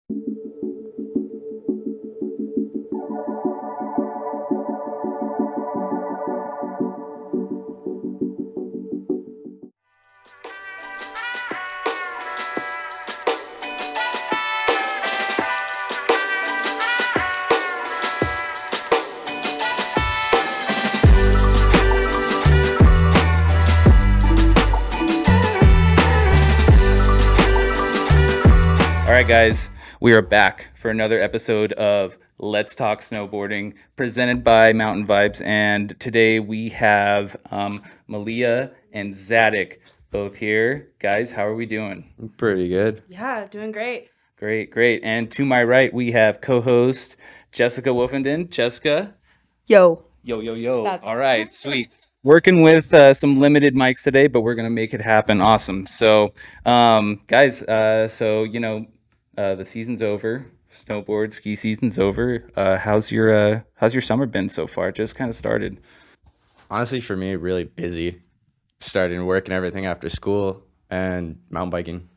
All right, guys, we are back for another episode of Let's Talk Snowboarding, presented by Mountain Vibes. And today we have Malia and Zadok both here. Guys, how are we doing? Pretty good. Yeah, doing great. Great, great. And to my right, we have co-host Jessica WOFFINDEN. Jessica? Yo. Yo, yo, yo. That's All right, sweet. Working with some limited mics today, but we're going to make it happen. Awesome. So, guys, the season's over. Snowboard ski season's over. How's your summer been so far? Just kind of started. Honestly, for me, really busy. Starting work and everything after school and mountain biking.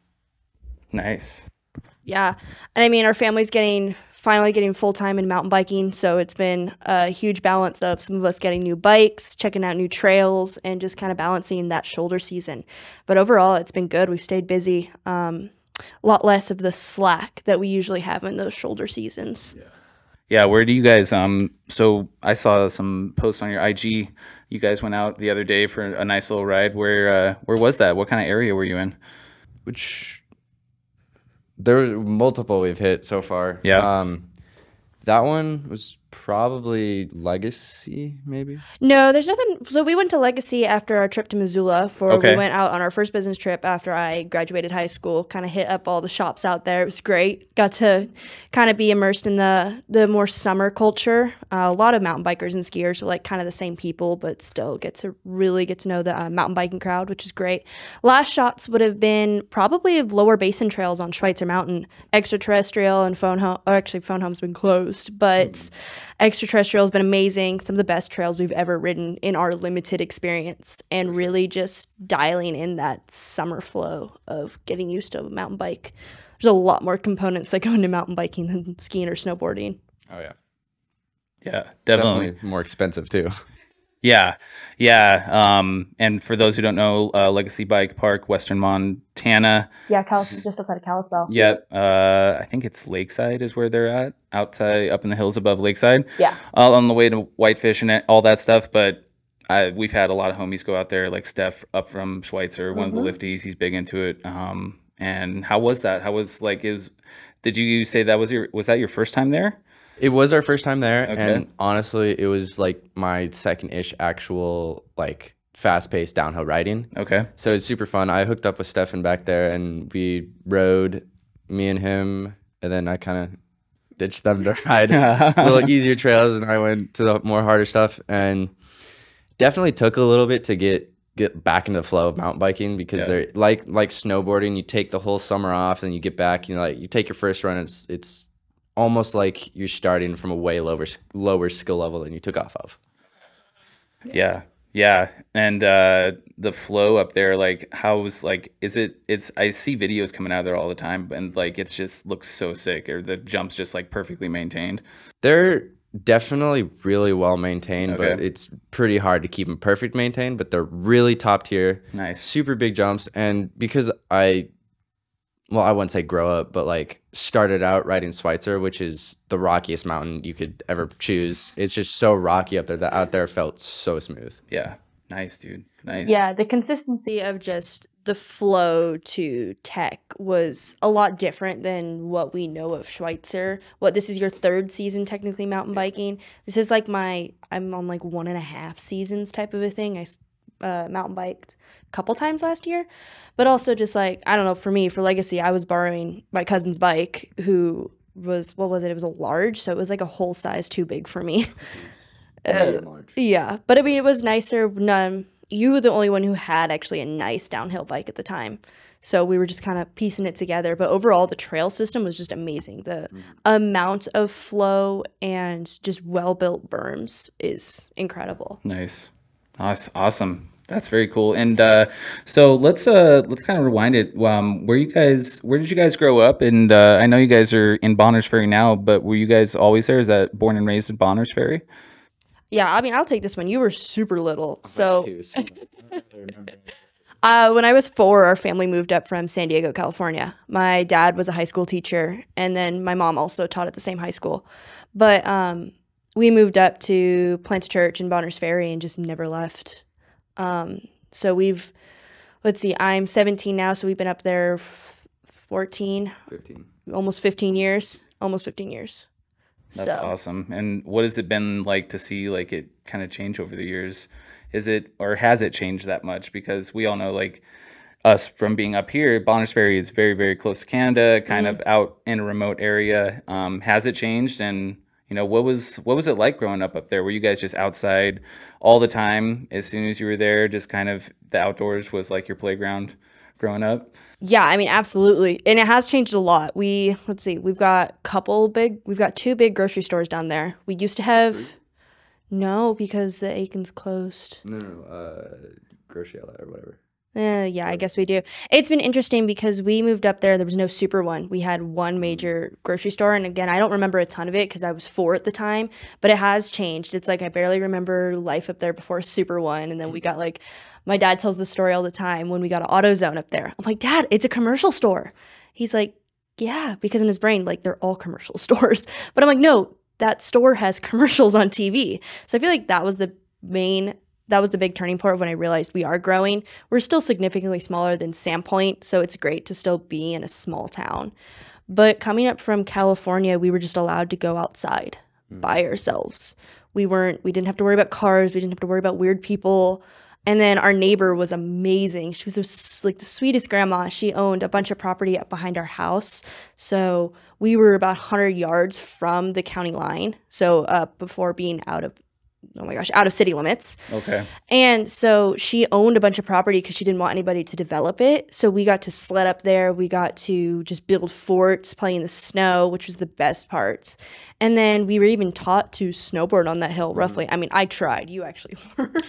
Nice. Yeah. And I mean, our family's finally getting full-time in mountain biking, so it's been a huge balance of some of us getting new bikes, checking out new trails, and just kind of balancing that shoulder season. But overall, it's been good. We've stayed busy. A lot less of the slack that we usually have in those shoulder seasons. Yeah, where do you guys so I saw some posts on your IG. You guys went out the other day for a nice little ride. Where was that? What kind of area were you in? There were multiple we've hit so far. Yeah. That one was probably Legacy, maybe. No, there's nothing. So we went to Legacy after our trip to Missoula. We went out on our first business trip after I graduated high school. Kind of hit up all the shops out there. It was great. Got to kind of be immersed in the more summer culture. A lot of mountain bikers and skiers are like kind of the same people, but still really get to know the mountain biking crowd, which is great. Last shots would have been probably of lower basin trails on Schweitzer Mountain. Extraterrestrial and Phone Home, or actually Phone Home's been closed, but Extraterrestrial has been amazing. Some of the best trails we've ever ridden in our limited experience, and really just dialing in that summer flow of getting used to a mountain bike. There's a lot more components that go into mountain biking than skiing or snowboarding. Oh, yeah. Yeah, definitely More expensive, too. Yeah. And for those who don't know, Legacy Bike Park, Western Montana. Yeah, just outside of Kalispell. Yep. I think it's Lakeside is where they're at, outside up in the hills above Lakeside. Yeah. On the way to Whitefish and all that stuff. But we've had a lot of homies go out there, like Steph up from Schweitzer, one of the lifties. He's big into it. And how was that? Did you say was that your first time there? It was our first time there, Okay. and honestly, it was like my second-ish actual like fast-paced downhill riding. Okay. So it's super fun. I hooked up with Steffen back there, and we rode, me and him, and then I kind of ditched them to ride little easier trails, and I went to the more harder stuff, and definitely took a little bit to get back into the flow of mountain biking, because they're like snowboarding. You take the whole summer off, and you get back. You take your first run. It's almost like you're starting from a way lower skill level than you took off of. Yeah. And the flow up there, like, I see videos coming out of there all the time, and like it's just looks so sick, or the jumps just like perfectly maintained. They're definitely really well maintained, Okay. but it's pretty hard to keep them perfect maintained, but they're really top tier. Nice. Super big jumps. And because I wouldn't say grow up, but like started out riding Schweitzer, which is the rockiest mountain you could ever choose. It's just so rocky up there that out there felt so smooth. Yeah. Nice, dude. Nice. Yeah, the consistency of just the flow to tech was a lot different than what we know of Schweitzer. This is your third season technically mountain biking. This is like I'm on like 1.5 seasons type of a thing. I mountain biked a couple times last year, but also just like, I don't know, for me, for Legacy, I was borrowing my cousin's bike, who was, what was it? It was a large, so it was like a whole size too big for me. Yeah, but I mean, it was nicer. You were the only one who had actually a nice downhill bike at the time, so we were just kind of piecing it together. But overall, the trail system was just amazing. The amount of flow and just well-built berms is incredible. Nice. Awesome. That's very cool. And so let's kind of rewind it. Where did you guys grow up? And I know you guys are in Bonners Ferry now, but were you guys always there? Is that born and raised in Bonners Ferry? Yeah, I mean, I'll take this one. You were super little. So remember. when I was 4, our family moved up from San Diego, California. My dad was a high school teacher, and then my mom also taught at the same high school. But we moved up to Plant Church in Bonners Ferry and just never left. So let's see, I'm 17 now, so we've been up there 15. Almost 15 years. That's awesome. And what has it been like to see like it kind of change over the years? Has it changed that much? Because we all know, like, us from being up here, Bonners Ferry is very, very close to Canada, kind of out in a remote area. Has it changed? And what was it like growing up there? Were you guys just outside all the time as soon as you were there? Just kind of the outdoors was like your playground growing up? Yeah, I mean, absolutely. And it has changed a lot. Let's see, we've got 2 big grocery stores down there. We used to have, no, because the Aiken's closed. No, grocery outlet or whatever. Yeah, I guess we do. It's been interesting because we moved up there was no Super One. We had one major grocery store, and again, I don't remember a ton of it because I was 4 at the time, but it has changed. It's like I barely remember life up there before Super One, and then we got like, my dad tells the story all the time when we got an AutoZone up there. I'm like, Dad, it's a commercial store. He's like, yeah, because in his brain, like, they're all commercial stores. But I'm like, no, that store has commercials on TV. So I feel like that was the big turning point when I realized we are growing. We're still significantly smaller than Sandpoint, so it's great to still be in a small town. But coming up from California, we were just allowed to go outside by ourselves. We didn't have to worry about cars. We didn't have to worry about weird people. And then our neighbor was amazing. She was like the sweetest grandma. She owned a bunch of property up behind our house. So we were about 100 yards from the county line. So before being out of city limits. Okay. And so she owned a bunch of property because she didn't want anybody to develop it. So we got to sled up there. We got to just build forts, play in the snow, which was the best parts. And then we were even taught to snowboard on that hill roughly. I mean, I tried. You actually weren't.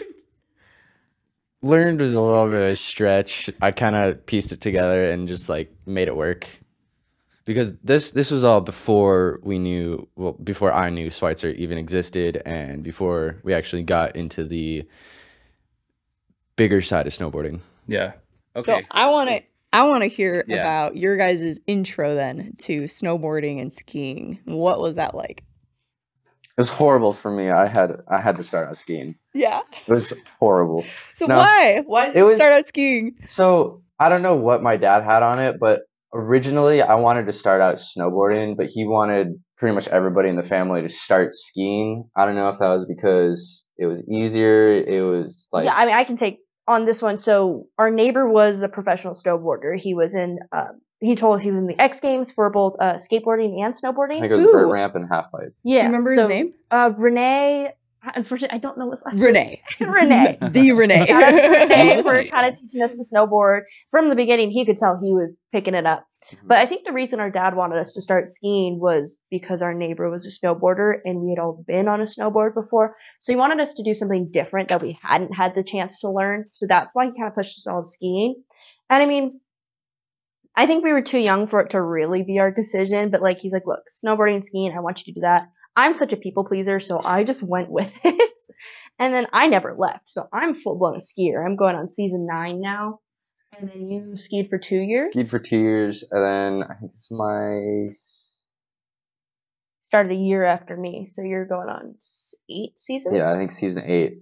Learned was a little bit of a stretch. I kind of pieced it together and just like made it work. Because this was all before before I knew Schweitzer even existed and before we actually got into the bigger side of snowboarding. Yeah. Okay. So I want to hear about your guys' intro then to snowboarding and skiing. What was that like? It was horrible for me. I had to start out skiing. Yeah. It was horrible. So why? Why did you start out skiing? So I don't know what my dad had on it, but originally I wanted to start out snowboarding, but he wanted pretty much everybody in the family to start skiing. I don't know if that was because it was easier. It was like, yeah, I mean, I can take on this one. So our neighbor was a professional snowboarder. He was in he told us he was in the X Games for both skateboarding and snowboarding. I think it was vert ramp and half pipe. Yeah. Do you remember his name? Renee. Unfortunately, I don't know his last name. Renee. The Renee. Shout out to Renee for kind of teaching us to snowboard. From the beginning, he could tell he was picking it up. But I think the reason our dad wanted us to start skiing was because our neighbor was a snowboarder and we had all been on a snowboard before. So he wanted us to do something different that we hadn't had the chance to learn. So that's why he kind of pushed us all to skiing. And I mean, I think we were too young for it to really be our decision. But like, he's like, look, snowboarding and skiing, I want you to do that. I'm such a people pleaser, so I just went with it. And then I never left. So I'm full blown skier. I'm going on season 9 now. And then you skied for 2 years? Skied for 2 years, and then I think it's my... Started a year after me, so you're going on 8 seasons? Yeah, I think season 8.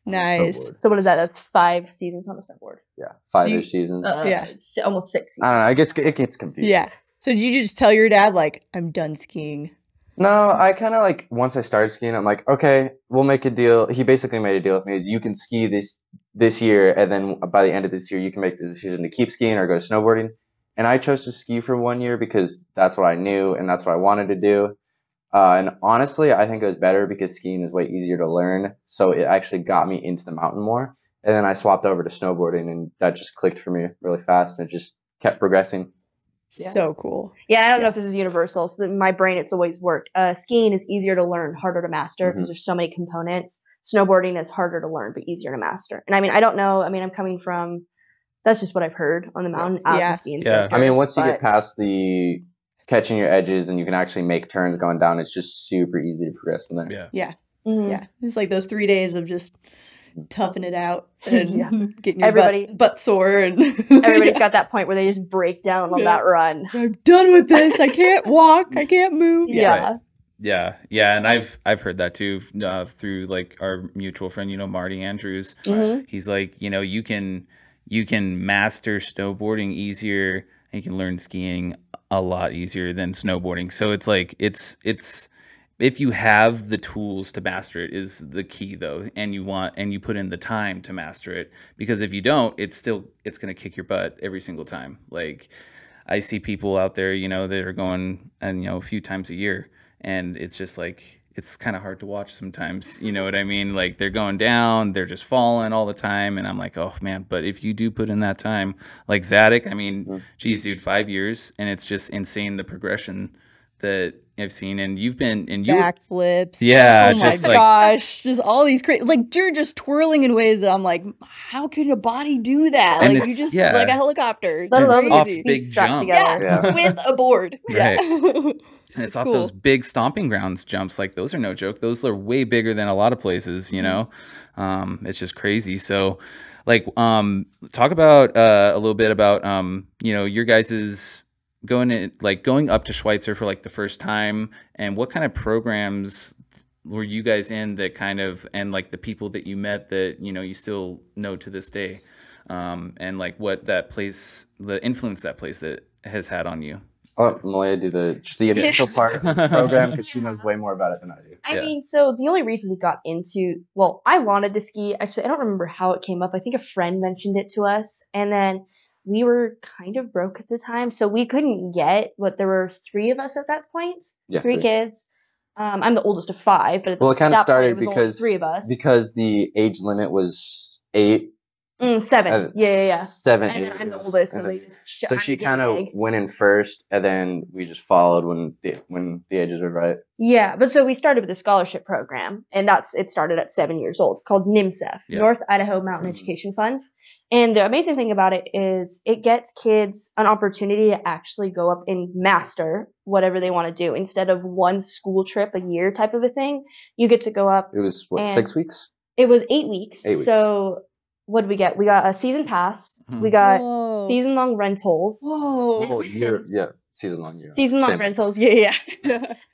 Nice. So what is that? That's 5 seasons on a snowboard. Yeah, 5-ish seasons. Yeah. Almost 6 seasons. I don't know, it gets confusing. Yeah. So did you just tell your dad, like, I'm done skiing? No, I kind of like, once I started skiing, I'm like, okay, we'll make a deal. He basically made a deal with me, is you can ski this year, and then by the end of this year, you can make the decision to keep skiing or go snowboarding. And I chose to ski for 1 year because that's what I knew and that's what I wanted to do. And honestly, I think it was better because skiing is way easier to learn. So it actually got me into the mountain more. And then I swapped over to snowboarding, and that just clicked for me really fast, and it just kept progressing. Yeah. So cool. Yeah, I don't know if this is universal. So in my brain, it's always worked. Skiing is easier to learn, harder to master because there's so many components. snowboarding is harder to learn but easier to master. And I mean, I don't know. I mean, I'm coming from, that's just what I've heard on the mountain. Yeah. I mean, once you get past the catching your edges and you can actually make turns going down, it's just super easy to progress from there. Yeah. It's like those 3 days of just toughing it out and getting your butt sore, and everybody's got that point where they just break down on that run. I'm done with this. I can't walk. I can't move. Yeah, and I've heard that too through like our mutual friend, you know, Marty Andrews. He's like, you know, you can master snowboarding easier, and you can learn skiing a lot easier than snowboarding. So it's like it's if you have the tools to master it is the key though, and you put in the time to master it, because if you don't, it's going to kick your butt every single time. Like I see people out there, you know, that are going and, you know, a few times a year, and it's just like, it's kind of hard to watch sometimes, you know what I mean? Like they're going down, they're just falling all the time, and I'm like, oh man. But if you do put in that time, like Zadok, I mean, geez, dude, 5 years, and it's just insane the progression that I've seen. And you've been and you backflips. Yeah, oh my gosh, just all these crazy, like you're just twirling in ways that I'm like, how could a body do that? And like you just like a helicopter, off big jumps, with a board, And it's off those big stomping grounds jumps. Like those are no joke. Those are way bigger than a lot of places, you know. It's just crazy. So like talk about a little bit about you know, your guys's going up to Schweitzer for like the first time, and what kind of programs were you guys in that kind of, and like the people that you met that, you know, you still know to this day, and like what that place, the influence that place that has had on you. I'll let Malia do the initial part of the program, because she knows way more about it than I do. I mean, so the only reason we got into, well, I wanted to ski. Actually, I don't remember how it came up. I think a friend mentioned it to us, and then we were kind of broke at the time, so we couldn't get there were 3 of us at that point. Yeah, 3 kids. I'm the oldest of 5, but it kind of started because 3 of us. Because the age limit was 8. 7. Yeah. 7. And then I'm the oldest, so she kind of went in first, and then we just followed when the ages were right. Yeah, but so we started with a scholarship program, and it started at 7 years old. It's called NIMSEF, North Idaho Mountain Education Fund. And the amazing thing about it is it gets kids an opportunity to actually go up and master whatever they want to do. Instead of one school trip a year type of a thing, you get to go up. It was, 6 weeks? It was 8 weeks. 8 weeks. So what did we get? We got a season pass. We got season-long rentals. Whoa. Yeah, season-long year. Season-long rentals, yeah.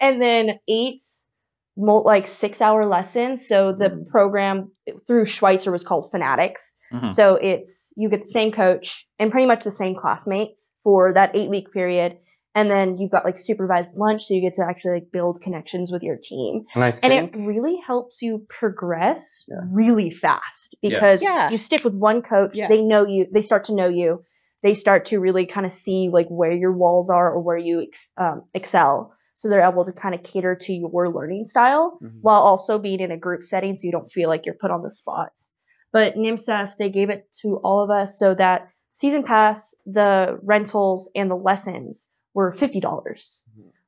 And then 8 6-hour lessons. So the program through Schweitzer was called Fanatics. So you get the same coach and pretty much the same classmates for that 8-week period. And then you've got like supervised lunch, so you get to actually like build connections with your team. And it really helps you progress really fast, because you stick with one coach. They know you. They start to know you. They start to really kind of see like where your walls are or where you excel. So they're able to kind of cater to your learning style while also being in a group setting, so you don't feel like you're put on the spot. But NIMSEF, they gave it to all of us, so that season pass, the rentals, and the lessons were $50,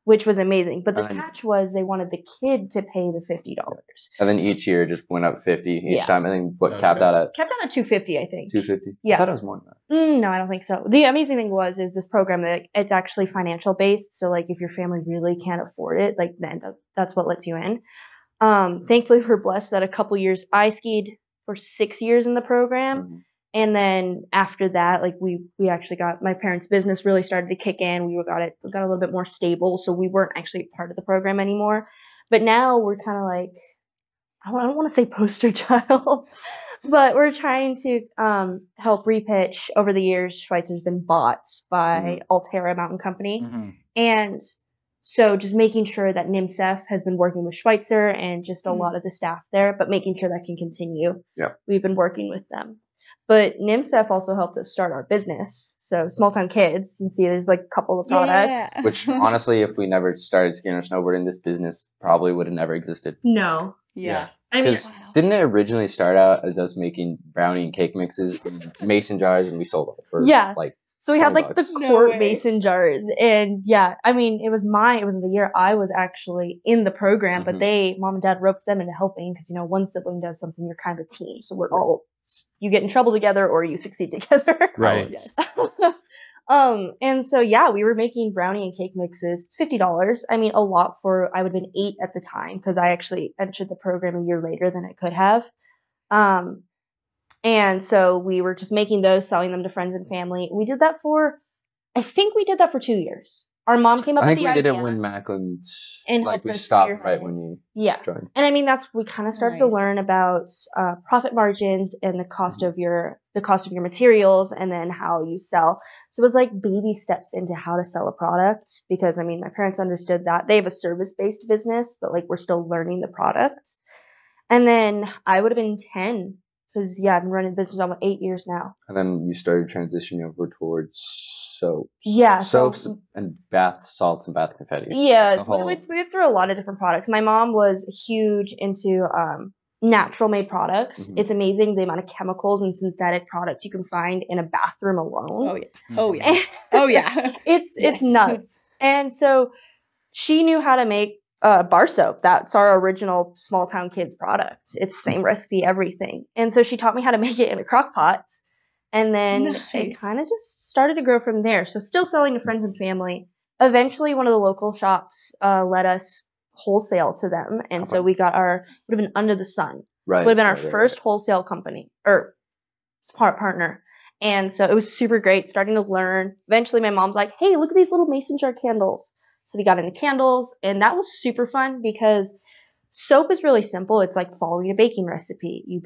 which was amazing. But the catch was they wanted the kid to pay the $50. And then each year just went up 50 each time. I think capped out at $250, I think. 250. Yeah, I thought it was more than that. No, I don't think so. The amazing thing is this program that it's actually financial based. So like if your family really can't afford it, like then that's what lets you in. Thankfully, we're blessed that a couple years I skied for 6 years in the program. And then after that, like we actually got, my parents' business really started to kick in. We got a little bit more stable, so we weren't actually part of the program anymore. But now we're kind of like, I don't want to say poster child, but we're trying to help repitch. Over the years, Schweitzer's been bought by Altera Mountain Company, and so just making sure that NIMSEF has been working with Schweitzer and just a lot of the staff there, but making sure that can continue. Yeah, we've been working with them. But NIMSEF also helped us start our business. So Small Town Kids, you can see there's like a couple of products. Yeah. Which honestly, if we never started skiing or snowboarding, this business probably would have never existed. No. Yeah. I mean, didn't it originally start out as us making brownie and cake mixes in mason jars, and we sold them for like So we had like the $20. quart mason jars, and yeah, I mean, it was the year I was actually in the program, but mom and dad roped them into helping because, you know, one sibling does something, you're kind of a team. So we're all, you get in trouble together or you succeed together. Right. Yes. And so, yeah, we were making brownie and cake mixes. It's $50. I mean, a lot for, I would have been 8 at the time because I actually entered the program a year later than I could have. And so we were just making those, selling them to friends and family. I think we did that for 2 years. Our mom came up with the idea. I think we did it when Macklin's, and like, we stopped right when you joined. And I mean, we kind of started to learn about profit margins and the cost of your materials, and then how you sell. So it was like baby steps into how to sell a product, because I mean, my parents understood that they have a service-based business, but like we're still learning the product. And then I would have been 10. Because, yeah, I've been running the business almost 8 years now. And then you started transitioning over towards soaps. Yeah. Soaps and bath salts and bath confetti. Yeah, we went through a lot of different products. My mom was huge into natural made products. It's amazing the amount of chemicals and synthetic products you can find in a bathroom alone. Oh, yeah. Oh, yeah. Oh, yeah. It's nuts. And so she knew how to make bar soap. That's our original small town kids product. It's the same recipe, everything. And so she taught me how to make it in a crock pot. And then it kind of just started to grow from there. So still selling to friends and family. Eventually, one of the local shops let us wholesale to them. And so we got would have been Under the Sun. Right. Would have been our first wholesale company or partner. And so it was super great, starting to learn. Eventually, my mom's like, hey, look at these little mason jar candles. So we got into candles, and that was super fun because soap is really simple. It's like following a baking recipe. You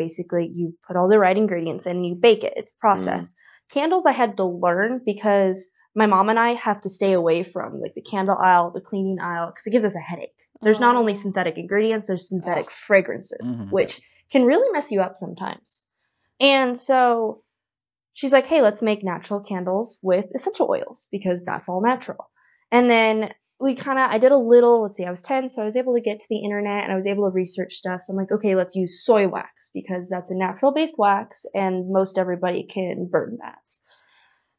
put all the right ingredients in and you bake it. It's a process. Candles I had to learn because my mom and I have to stay away from like the candle aisle, the cleaning aisle, because it gives us a headache. There's not only synthetic ingredients, there's synthetic fragrances, which can really mess you up sometimes. And so she's like, hey, let's make natural candles with essential oils because that's all natural. And then I did a little, I was 10, so I was able to get to the internet and I was able to research stuff. So I'm like, okay, let's use soy wax because that's a natural based wax and most everybody can burn that.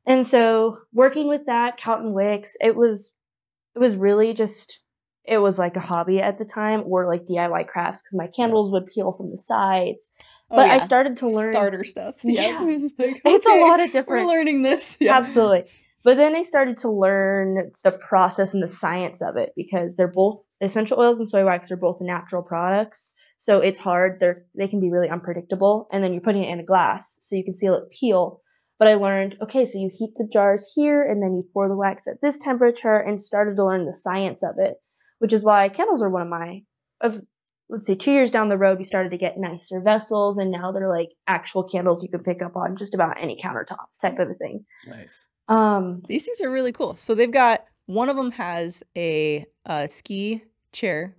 And so working with that, Cotton Wicks, it was really just, it was like a hobby at the time, or like DIY crafts because my candles would peel from the sides. But I started to learn starter stuff. Yeah. Like, it's a lot of different. We're learning this. Yeah. Absolutely. But then I started to learn the process and the science of it because they're both essential oils and soy wax are both natural products. So it's hard. They can be really unpredictable. And then you're putting it in a glass so you can see it peel. But I learned, okay, so you heat the jars here and then you pour the wax at this temperature, and started to learn the science of it, which is why candles are one of my, let's say 2 years down the road, we started to get nicer vessels, and now they're like actual candles you can pick up on just about any countertop type of a thing. Nice. These things are really cool. So they've got, one of them has a ski chair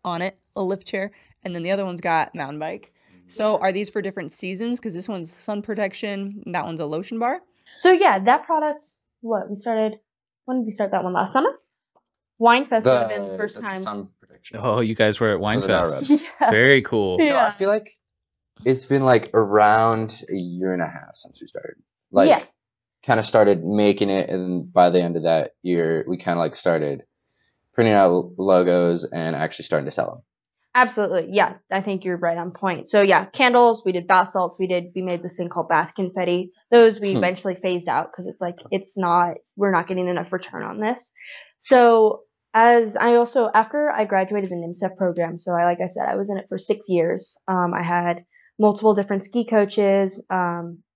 on it, a lift chair, and then the other one's got mountain bike. So are these for different seasons? Because this one's sun protection, and that one's a lotion bar. So yeah, that product, when did we start that one? Last summer? Winefest would have been the first time. Sun protection. Oh, you guys were at Winefest. Yeah. Very cool. Yeah. No, I feel like it's been like around a year and a half since we started. Like, kind of started making it, and then by the end of that year, we kind of like started printing out logos and actually starting to sell them. Absolutely. Yeah, I think you're right on point. So yeah, candles, we did bath salts, we made this thing called bath confetti. Those we eventually phased out because it's like, we're not getting enough return on this. So after I graduated the NIMSEF program, so like I said, I was in it for 6 years. I had multiple different ski coaches.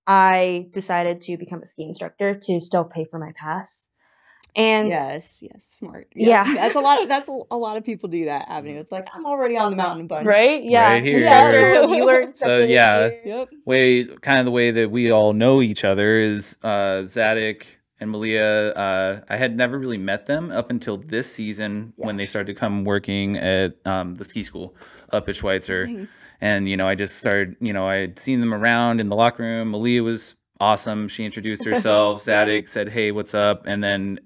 I decided to become a ski instructor to still pay for my pass. And yes, smart. Yeah. That's a lot of people do that avenue. It's like, I'm already on the mountain bunch. Right? Yeah. Right here. Yeah. You learned so yeah, yep. The way that we all know each other is Zadok and Malia. I had never really met them up until this season when they started to come working at the ski school up at Schweitzer. Nice. And, I just started, I had seen them around in the locker room. Malia was awesome. She introduced herself. Zadok said, hey, what's up? And then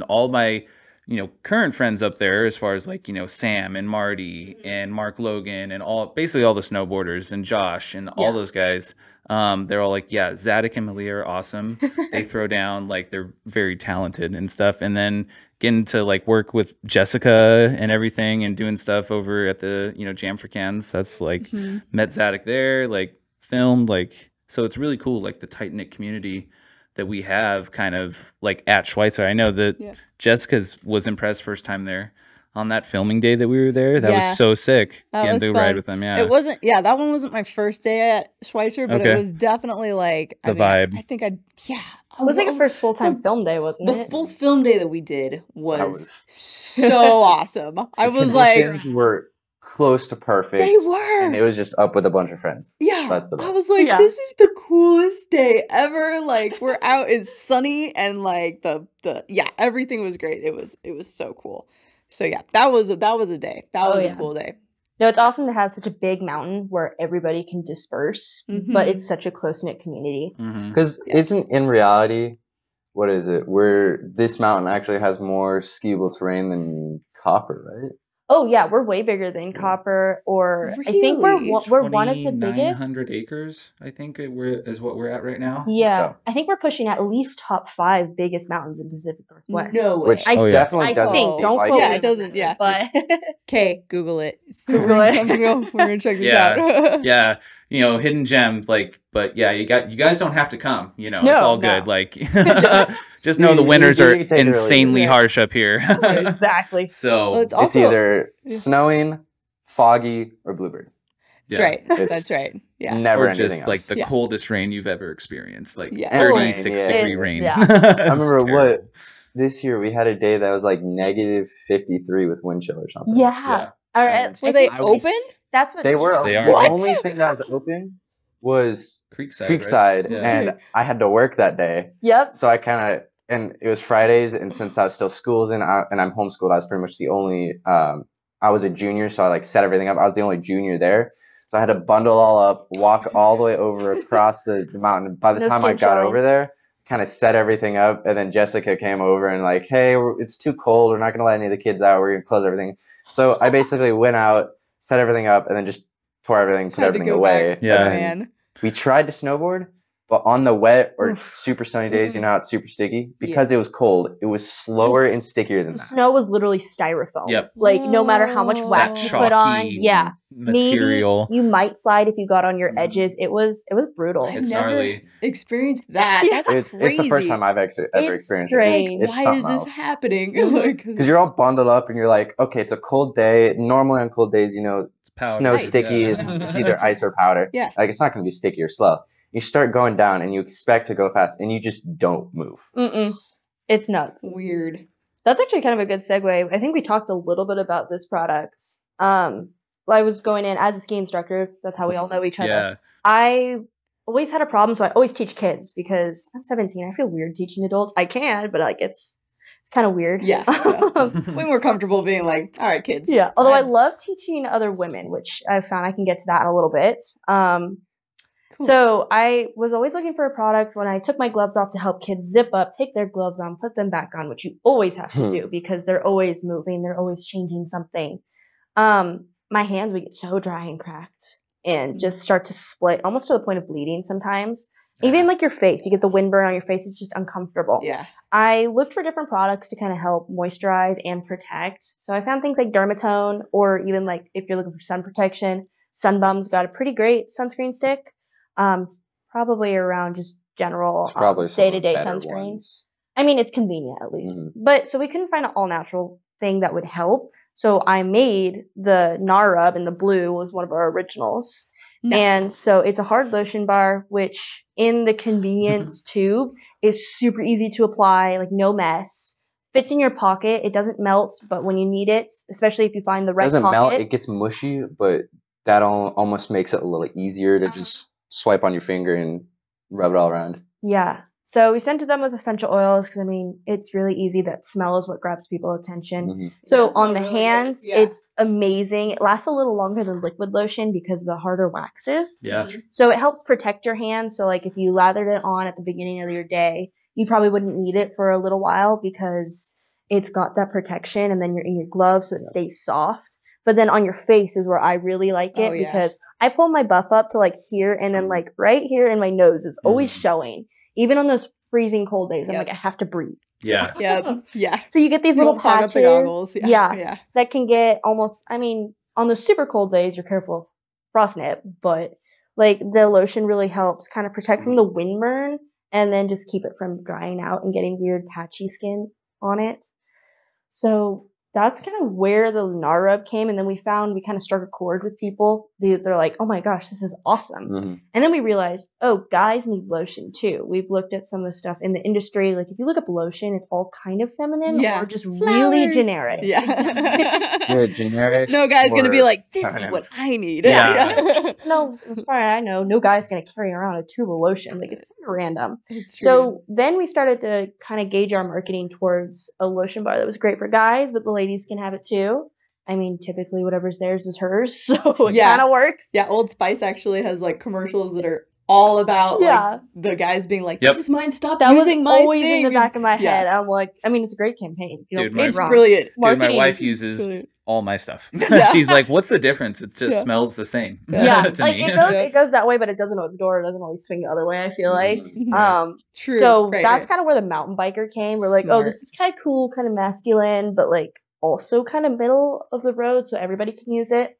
all my current friends up there as far as like, Sam and Marty and Mark Logan and basically all the snowboarders and Josh and all those guys. They're all like, yeah, Zadok and Malia are awesome. They throw down, like they're very talented and stuff. And then getting to like work with Jessica and everything and doing stuff over at the, Jam for Cans. That's like met Zadok there, like filmed, like, so it's really cool. Like the tight knit community that we have kind of like at Schweitzer. I know that Jessica's was impressed first time there on that filming day that we were there. That was so sick. Getting to ride with them. Yeah. It wasn't, that one wasn't my first day at Schweitzer, but it was definitely like the vibe. I think it was like a first full-time film day, wasn't it? The full film day that we did was so awesome. I was like, were close to perfect. They were. And it was just up with a bunch of friends. Yeah. That's the best. I was like, this is the coolest day ever. Like, we're out, it's sunny, and like everything was great. It was so cool. So yeah, that was a day. That was a cool day. No, it's awesome to have such a big mountain where everybody can disperse, but it's such a close-knit community. Because isn't in reality, what is it? Where this mountain actually has more skiable terrain than Copper, right? Oh yeah, we're way bigger than Copper, or I think we're one of the biggest. 2,900 acres, I think is what we're at right now. Yeah, I think we're pushing at least top 5 biggest mountains in Pacific Northwest. No way. Which definitely doesn't. Don't quote it doesn't. Yeah, but okay, Google it. Google it. We're gonna check this out. Yeah, hidden gem. Like, but yeah, you guys don't have to come. It's all good. Like. Just know the winters are insanely harsh up here. Exactly. So it's either snowing, foggy, or bluebird. That's right. That's right. Yeah. Never or anything just else. like the coldest rain you've ever experienced. Like 36 degree rain. Yeah. I remember this year we had a day that was like negative 53 with wind chill or something. Yeah. Were they open? That's what they were. They are. The only thing that was open was Creekside, right? and I had to work that day. Yep. So I and it was Fridays, and since I was still schooling and I'm homeschooled, I was pretty much the only. I was a junior, so I like set everything up. I was the only junior there, so I had to bundle all up, walk all the way over across the mountain. By the time I got over there, kind of set everything up, and then Jessica came over and like, hey, it's too cold. We're not gonna let any of the kids out. We're gonna close everything. So I basically went out, set everything up, and then just tore everything, put everything away. Back. Yeah, man. We tried to snowboard, but on the wet or super sunny days, you know how it's super sticky? Because it was cold, it was slower and stickier than that. Snow was literally styrofoam. Yep. Like, no matter how much wax you put on, material. Maybe you might slide if you got on your edges. It was brutal. It's gnarly. Experienced that. That's crazy. It's the first time I've ever experienced it. Like, why is this happening? Because you're all bundled up and you're like, okay, it's a cold day. Normally on cold days, snow sticky. It's either ice or powder. Yeah. Like, it's not going to be sticky or slow. You start going down and you expect to go fast and you just don't move. It's nuts. Weird. That's actually kind of a good segue. I think we talked a little bit about this product. I was going in as a ski instructor. That's how we all know each other. Yeah. I always had a problem, so I always teach kids because I'm 17. I feel weird teaching adults. I can, but like it's kind of weird. Yeah. Way more comfortable being like, all right, kids. Yeah. Although I love teaching other women, which I've found I can get to that in a little bit. Cool. So I was always looking for a product when I took my gloves off to help kids zip up, take their gloves on, put them back on, which you always have to do because they're always moving. They're always changing something. My hands would get so dry and cracked and just start to split almost to the point of bleeding sometimes. Even like your face, you get the wind burn on your face. It's just uncomfortable. Yeah. I looked for different products to kind of help moisturize and protect. So I found things like Dermatone, or even like if you're looking for sun protection, Sunbum's got a pretty great sunscreen stick. It's probably around just general day-to-day sunscreens. I mean, it's convenient at least. But so we couldn't find an all-natural thing that would help. So I made the Nara in the blue was one of our originals. Nice. And so it's a hard lotion bar, which in the convenience tube is super easy to apply, like no mess. Fits in your pocket. It doesn't melt, but when you need it, especially if you find the right pocket. It doesn't melt. It gets mushy, but that almost makes it a little easier to just swipe on your finger and rub it all around. Yeah. So we sent to them with essential oils because, I mean, it's really easy. That smell is what grabs people's attention. So on the hands, it's amazing. It lasts a little longer than liquid lotion because of the harder waxes. Yeah. So it helps protect your hands. So, like, if you lathered it on at the beginning of your day, you probably wouldn't need it for a little while because it's got that protection, and then you're in your gloves, so it stays soft. But then on your face is where I really like it because I pull my buff up to like here, and then like right here in my nose is always showing. Even on those freezing cold days, I'm like, I have to breathe. Yeah. Yeah. So you get these little Hog up the patches. goggles. Yeah. That can get almost, I mean, on the super cold days, you're careful frostnip, but like the lotion really helps kind of protect from the windburn and then just keep it from drying out and getting weird patchy skin on it. So that's kind of where the lunar rub came. And then we kind of struck a chord with people. They're like, oh my gosh, this is awesome. And then we realized, oh, guys need lotion too. We've looked at some of the stuff in the industry. Like if you look up lotion, it's all kind of feminine or just really generic. Generic. No guy's going to be like, this is what I need. No, as far as I know, no guy's going to carry around a tube of lotion. Like it's kind of random. It's true. So then we started to kind of gauge our marketing towards a lotion bar that was great for guys, but the ladies can have it too. I mean, typically whatever's theirs is hers, so it kind of works. Yeah, Old Spice actually has like commercials that are all about like the guys being like, this is mine, stop using my thing. That was always in the back of my head. I'm like, I mean, it's a great campaign. It's brilliant. Dude, my wife uses all my stuff. She's like, what's the difference? It just smells the same. To like me. It goes that way, but it doesn't at the door. It doesn't always swing the other way, I feel like. True. So that's kind of where the mountain biker came. We're like, oh, this is kind of cool, kind of masculine, but like also kind of middle of the road, so everybody can use it.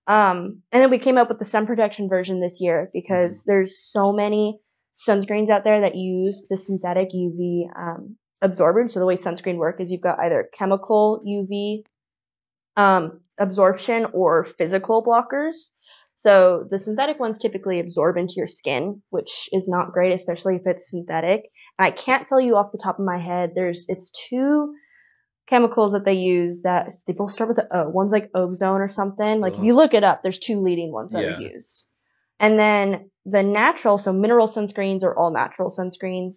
And then we came up with the sun protection version this year because there's so many sunscreens out there that use the synthetic UV absorbent. So the way sunscreen work is you've got either chemical UV absorption or physical blockers. So the synthetic ones typically absorb into your skin, which is not great, especially if it's synthetic. And I can't tell you off the top of my head. It's two chemicals that they use that they both start with the O. One's like ozone or something. Like if you look it up, there's two leading ones that are used. And then the natural, so mineral sunscreens or all natural sunscreens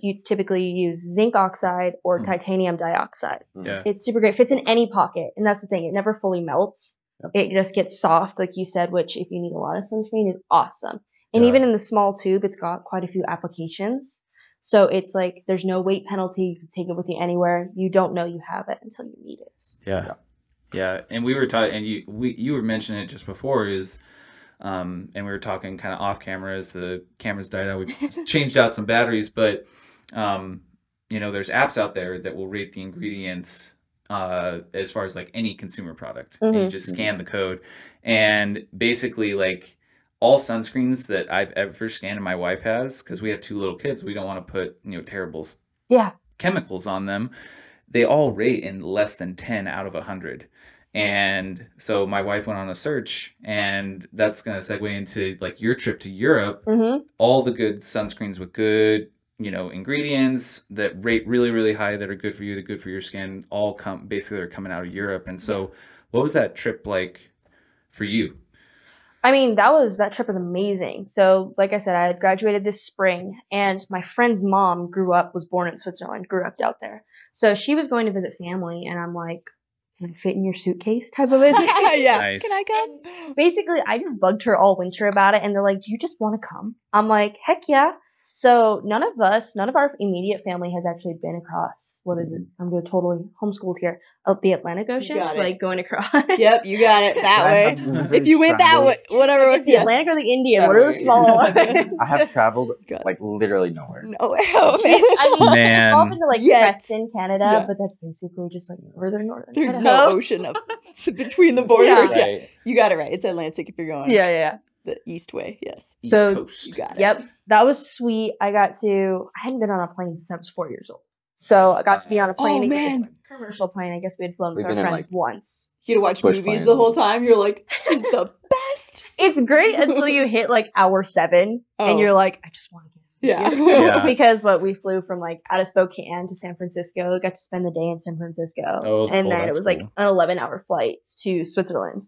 you typically use zinc oxide or titanium dioxide. It's super great. Fits in any pocket. And that's the thing. It never fully melts. It just gets soft, like you said, which if you need a lot of sunscreen is awesome. And even in the small tube, it's got quite a few applications. So it's like there's no weight penalty. You can take it with you anywhere. You don't know you have it until you need it. Yeah. And we were talking, and you were mentioning it just before and we were talking kind of off camera as the cameras died out. We changed out some batteries, but there's apps out there that will rate the ingredients as far as like any consumer product. And you just scan the code, and basically like all sunscreens that I've ever scanned and my wife has, because we have 2 little kids, we don't want to put terrible chemicals on them. They all rate in less than 10 out of 100. And so my wife went on a search, and that's going to segue into like your trip to Europe. All the good sunscreens with good ingredients that rate really, really high, that are good for you, that are good for your skin, all basically are coming out of Europe. And so what was that trip like for you? I mean, that trip was amazing. So like I said, I had graduated this spring, and my friend's mom was born in Switzerland, grew up out there. So she was going to visit family, and I'm like, can I fit in your suitcase type of a thing? Nice. Can I come? And basically, I just bugged her all winter about it, and they're like, do you just want to come? I'm like, heck yeah. So none of our immediate family has actually been across, what is it? I'm going to totally homeschooled here. The Atlantic Ocean, like going across. Yep, you got it that way. If you went that way, whatever. The Atlantic or the Indian, what are the smaller ones? I have traveled like literally nowhere. No way. Oh, man. I've been to like Preston, Canada, but that's basically just like northern. There's no ocean up between the borders. Yeah. You got it right. It's Atlantic if you're going. Yeah. The east way, yes. East Coast. You got it. Yep, that was sweet. I hadn't been on a plane since I was 4 years old. So I got to be on a plane. Oh, man. A commercial plane. I guess we had flown with our friends once. You had to watch movies the whole time. You're like, this is the best. It's great until you hit like hour 7 and you're like, I just want to get Yeah. Because we flew from like out of Spokane to San Francisco. Got to spend the day in San Francisco. And then it was like an 11-hour flight to Switzerland.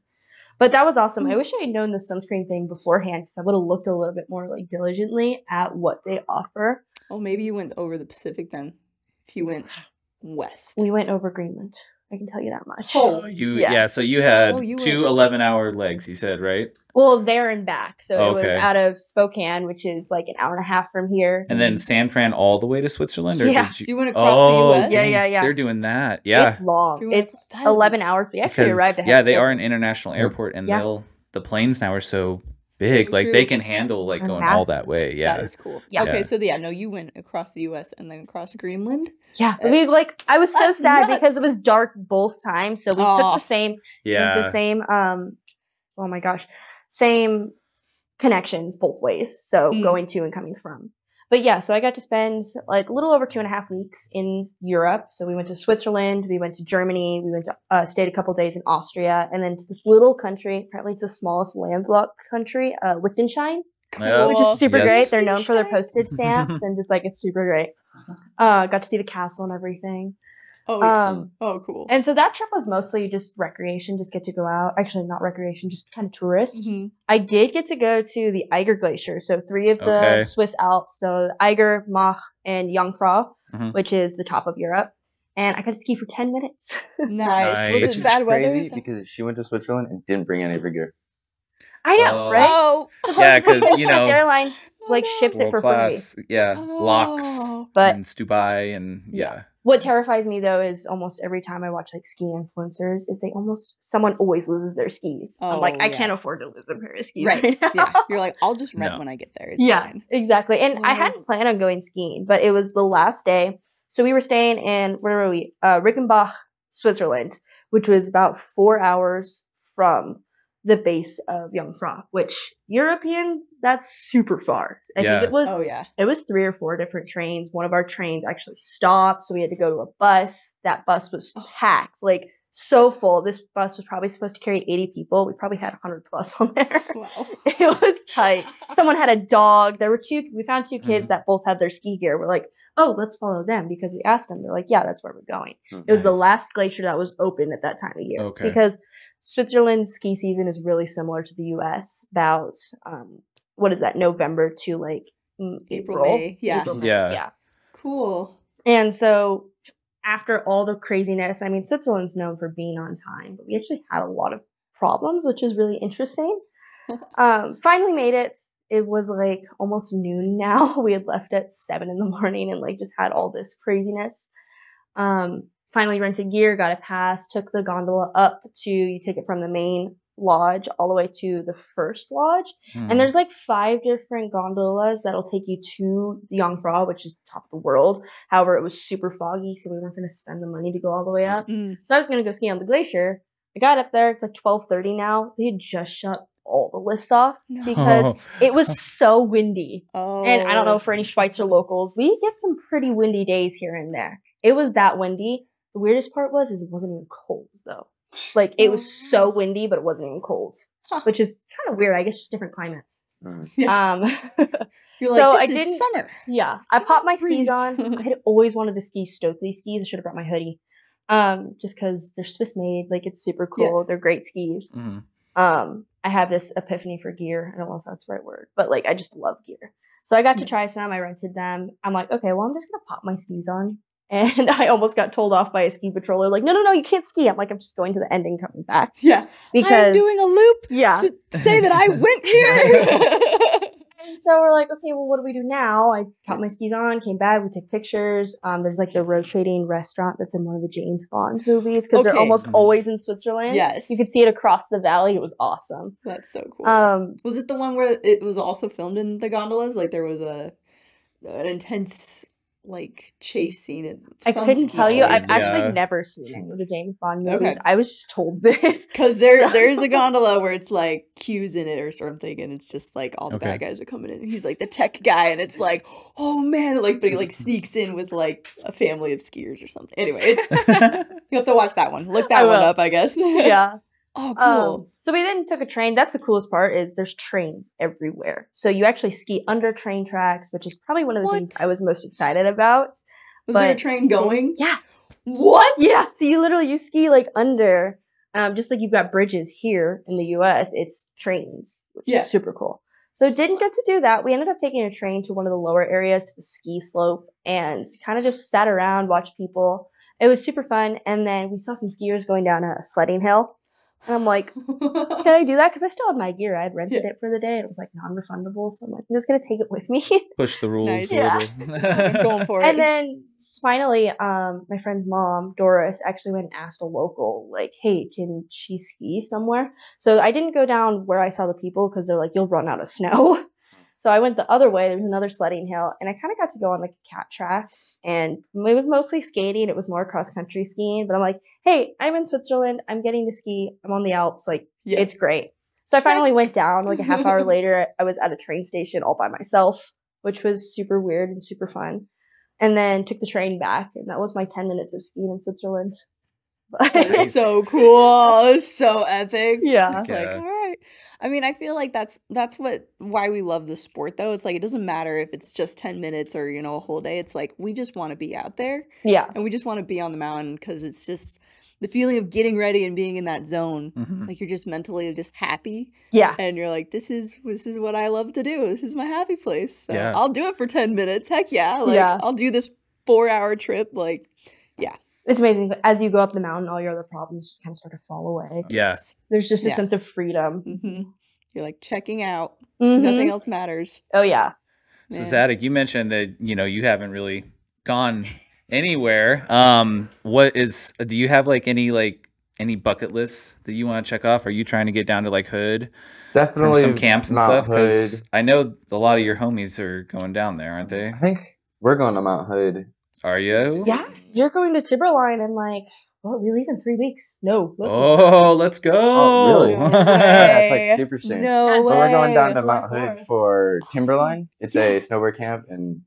But that was awesome. I wish I had known the sunscreen thing beforehand, because I would have looked a little bit more like diligently at what they offer. Oh, maybe you went over the Pacific then. If you went west. We went over Greenland. I can tell you that much. Oh, yeah. So you had you two went- 11-hour legs, you said, right? Well, there and back. So it was Okay. out of Spokane, which is like an hour and a half from here. And then San Fran all the way to Switzerland? Or Yeah. did You went across the US? Yeah, dang, yeah, yeah. They're doing that. Yeah. It's long. You went It's across- 11 hours. We actually arrived ahead. Yeah, of they are schedule. an international airport, and Yeah. the planes now are so big, So like true. they can handle like They're going all massive. that way. Yeah. That is cool. Yeah. Okay, Yeah. so no, you went across the US and then across Greenland. Yeah, we like. I was so That's sad because it nuts. was dark both times. So we took Aw. the same. It was Yeah. the same. Oh my gosh, same connections both ways. So Mm. going to and coming from. But yeah, so I got to spend like a little over 2.5 weeks in Europe. So we went to Switzerland, we went to Germany, we went to stayed a couple days in Austria, and then to this little country. Apparently, it's the smallest landlocked country, Liechtenstein. Yeah. Which is super Yes. great. They're known for their Liechtenstein. postage stamps and just like it's super great. Got to see the castle and everything. Oh, yeah. Um, Oh, cool. and so that trip was mostly just recreation, just get to go out. Actually, not recreation, just kind of tourist. Mhm. I did get to go to the Eiger Glacier, so 3 of the Okay. Swiss Alps, so Eiger, Mach, and Jungfrau, Mhm. which is the top of Europe. And I got to ski for 10 minutes. Nice. Nice. Was Which it is bad weather? Crazy because she went to Switzerland and didn't bring any of her gear. I know, Oh. right? Oh, Yeah, 'cause, you know, Airlines like no. ships it World for free. class. Yeah. Locks Oh. But and Stubai and yeah. what terrifies me though is almost every time I watch like ski influencers is someone always loses their skis. I'm like, Oh, I yeah. can't afford to lose a pair of skis Right. now. Yeah. You're like, I'll just rent No. when I get there. It's Yeah, fine. exactly. And I Wow. hadn't planned on going skiing, but it was the last day. So we were staying in, where were we? Rickenbach, Switzerland, which was about 4 hours from the base of Jungfrau, which European, that's super far. I Yeah. think Oh, yeah. it was 3 or 4 different trains. One of our trains actually stopped, so we had to go to a bus. That bus was packed, like so full. This bus was probably supposed to carry 80 people. We probably had 100 plus on there. Wow. It was tight. Someone had a dog. We found 2 kids Mhm. that both had their ski gear. We're like, oh, let's follow them because we asked them. They're like, yeah, that's where we're going. It was the Nice. last glacier that was open at that time of year. Okay. Because Switzerland's ski season is really similar to the U.S. About, what is that, November to like April, May. Yeah. April, May, Yeah. yeah. Cool. And so after all the craziness, I mean, Switzerland's known for being on time, but we actually had a lot of problems, which is really interesting. Finally made it. It was like almost noon now. We had left at 7 in the morning and like just had all this craziness. Finally rented gear, got a pass, took the gondola up to, you take it from the main lodge all the way to the first lodge. Mhm. And there's like 5 different gondolas that'll take you to Jungfrau, which is top of the world. However, it was super foggy, so we weren't going to spend the money to go all the way up. Mm. So I was going to go ski on the glacier. I got up there. It's like 12:30 now. They had just shut all the lifts off because Oh. it was so windy. Oh. And I don't know for any Schweitzer locals, we get some pretty windy days here and there. It was that windy. The weirdest part was it wasn't even cold though. Like it was so windy, but it wasn't even cold, Huh. which is kind of weird. I guess just different climates. Yeah. You're like, so this I is didn't- summer. Yeah, I popped my breeze. skis on. I had always wanted to ski Stokely skis. I should have brought my hoodie, just because they're Swiss made. Like it's super cool. They're great skis. Mhm. I have this epiphany for gear. I don't know if that's the right word, but like I just love gear. So I got to try Nice. some. I rented them. I'm like, okay, well, I'm just gonna pop my skis on. And I almost got told off by a ski patroller, like, no, you can't ski. I'm like, I'm just going to the end and coming back Yeah. because I'm doing a loop yeah. to say that I went here. And so we're like, okay, well, what do we do now? I popped my skis on, came back, we took pictures. There's like the rotating restaurant that's in one of the James Bond movies because they're Okay. almost always in Switzerland. Yes. You could see it across the valley. It was awesome. That's so cool. Was it the one where it was also filmed in the gondolas? Like there was an intense like chase scene. At I some couldn't ski tell you. place. I've Yeah. actually never seen any of the James Bond movies. Okay. I was just told this. Because there's a gondola where it's like cues in it or something, and it's just like all the Okay. bad guys are coming in. And he's like the tech guy, and it's like, oh man, like but he like sneaks in with like a family of skiers or something. Anyway, you have to watch that one. Look I that one will. up, I guess. Yeah. Oh, cool. So we then took a train. That's the coolest part is there's trains everywhere. So you actually ski under train tracks, which is probably one of the things What? I was most excited about. Was there a but- train going? Yeah. What? Yeah. So you ski like under, just like you've got bridges here in the US, it's trains, which Yeah. is super cool. So didn't get to do that. We ended up taking a train to one of the lower areas to the ski slope and kind of just sat around, watched people. It was super fun. And then we saw some skiers going down a sledding hill. And I'm like, can I do that? Because I still had my gear. I had rented it for the day. It was like non-refundable. So I'm like, I'm just going to take it with me. Push the rules Nice. a little. I'm going for it. And then finally, my friend's mom, Doris, actually went and asked a local, like, hey, can she ski somewhere? So I didn't go down where I saw the people because they're like, you'll run out of snow. So I went the other way. There was another sledding hill, and I kind of got to go on like a cat track, and it was mostly skating. It was more cross-country skiing, but I'm like, hey, I'm in Switzerland. I'm getting to ski. I'm on the Alps. Like, it's great. So I finally went down. Like a half hour later, I was at a train station all by myself, which was super weird and super fun. And then took the train back, and that was my 10 minutes of skiing in Switzerland. It's so cool. It's so epic. Yeah. It's like, all right. I mean, I feel like that's why we love the sport, though. It's like, it doesn't matter if it's just 10 minutes or, a whole day. It's like, we just want to be out there. Yeah. And we just want to be on the mountain because it's just the feeling of getting ready and being in that zone. Mm-hmm. Like, you're just mentally just happy. Yeah. And you're like, this is what I love to do. This is my happy place. So Yeah. I'll do it for 10 minutes. Heck yeah. Like, I'll do this 4-hour trip. Like, yeah. It's amazing. As you go up the mountain, all your other problems just kind of start to fall away. Yeah. There's just a sense of freedom. Mm-hmm. You're like checking out. Mhm. Nothing else matters. Oh, yeah. So Man. Zadok, you mentioned that, you haven't really gone anywhere. Do you have any bucket lists that you want to check off? Are you trying to get down to like Hood? Definitely From some camps and Mount stuff? Because Hood. I know a lot of your homies are going down there, aren't they? I think we're going to Mount Hood. Are you? Yeah. You're going to Timberline in we leave in 3 weeks. No. Listen. Oh, let's go. Oh, really? No Yeah, it's way. like super soon. No So way. So we're going down to July Mount Hood 4th. for Timberline. It's a snowboard camp, and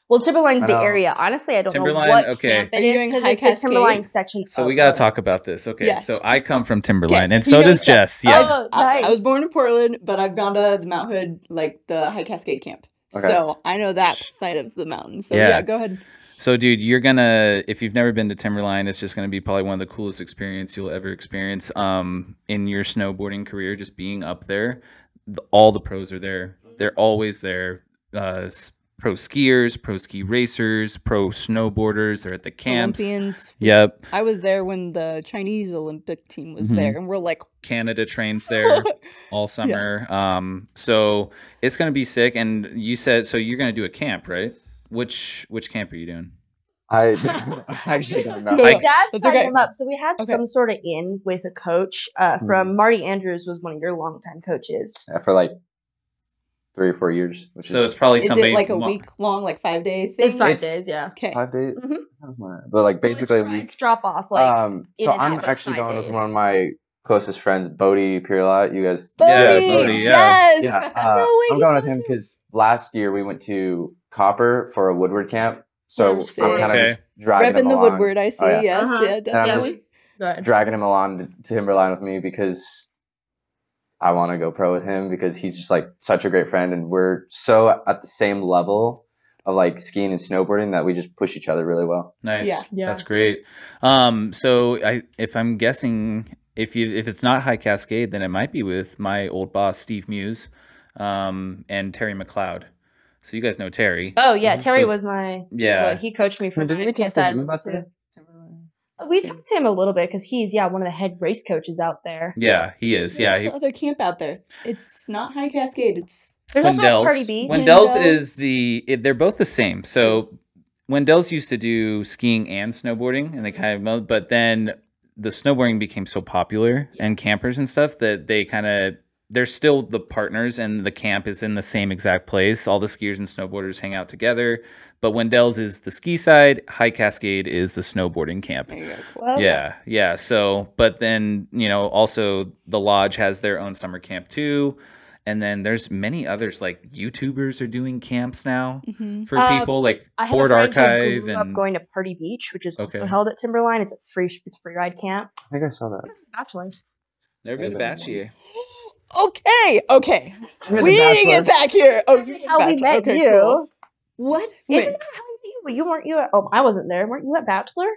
Well, Timberline's I the know. area. Honestly, I don't Timberline, know what okay. camp Are it you is doing because High it's the Cascade? Timberline section. So we of got to it. talk about this. Okay. Yes. So I come from Timberline, Okay, and he so knows does that. Jess. Yeah. Oh, I nice. was born in Portland, but I've gone to the Mount Hood, like the High Cascade camp. Okay. So I know that side of the mountain. So Yeah. yeah, go ahead. So, dude, if you've never been to Timberline, it's just going to be probably one of the coolest experiences you'll ever experience in your snowboarding career, just being up there. All the pros are there. They're always there. Pro skiers, pro ski racers, pro snowboarders. They're at the camps. Olympians. Yep. I was there when the Chinese Olympic team was Mhm. there, and we're like, Canada trains there all summer. So it's going to be sick. And you said, so you're going to do a camp, right? Which camp are you doing? I actually don't know. No, My no. dad That's signed okay. him up. So we had Okay. some sort of in with a coach from Marty Andrews, was one of your longtime coaches. For like 3 or 4 years. Which So is it's probably is somebody. it like a week long, like 5-day thing? It's 5 It's- days, yeah. Okay. 5 days. Mhm. But like basically a week. It's drop off. Like, in So and I'm out, but it's actually 5 going with days. one of my closest friends, Bodie Pirlat. You guys, Yeah, Bodie! Bodie, yeah. Yes. yeah. No way, I'm he's going with going him too. because last year we went to Copper for a Woodward camp. So Sick. I'm kind of Okay. just dragging him Repping the along. Woodward, I see. Oh, yeah. Yes, Uh-huh. yeah, And I'm definitely. just Good. dragging him along to Timberline with me because I want to go pro with him because he's just like such a great friend, and we're so at the same level of like skiing and snowboarding that we just push each other really well. Nice. Yeah. Yeah. That's great. So if I'm guessing, if it's not High Cascade, then it might be with my old boss Steve Muse, and Terry McLeod. So you guys know Terry. Oh, yeah. Terry So- was my. Yeah. Well, he coached me for. Didn't my we talk to PSI him about too. that? We talked to him a little bit because he's one of the head race coaches out there. Yeah, he is. Yeah. What's the other camp out there? It's not High Cascade. It's There's also Wendell's. Party Beach. Wendell's is they're both the same. So Wendell's used to do skiing and snowboarding, and they kind of, but then the snowboarding became so popular and campers and stuff that they're still the partners, and the camp is in the same exact place. All the skiers and snowboarders hang out together. But Wendell's is the ski side, High Cascade is the snowboarding camp. there you go. Cool. Well, Yeah. So, but then, also the lodge has their own summer camp too. And then there's many others, like YouTubers are doing camps now Mhm. for people, like I have Board a friend who Archive grew up and going to Party Beach, which is also Okay. held at Timberline. It's a free ride camp. I think I saw that. Bachelor. never been to Batchier. Okay. I'm in We the need to get Bachelor. back here. That's how we met Okay, you. cool. What? Isn't Wait. that how we met you? But you weren't you at, I wasn't there. Weren't you at Bachelor?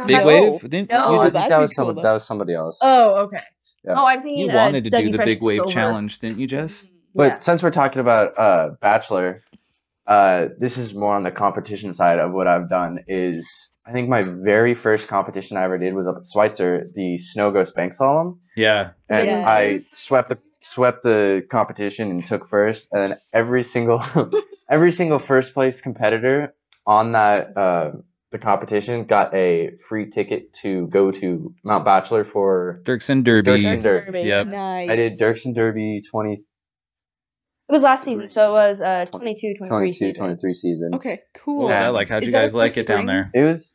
Big No. Wave? Didn't No. you Oh, did I the- think that'd be cool, that was somebody else. Oh, okay. Yeah. Oh, I'm thinking you wanted to do Dougie the Fresh Big Wave Silver. Challenge, didn't you, Jess? But Yeah. since we're talking about Bachelor, this is more on the competition side of what I've done. Is I think my very first competition I ever did was up at Schweitzer, the Snow Ghost Bank Slalom. Yeah. And I Yes. swept the competition and took first. And every single first place competitor on that the competition got a free ticket to go to Mount Bachelor for Dirksen Derby. Dirksen Derby. Yep. Nice. I did Dirksen Derby 20, It was last season, so it was 22, 23 season. 23 season. Okay, cool. What was Yeah. that like? How'd you Is that guys the like it down spring? there? It was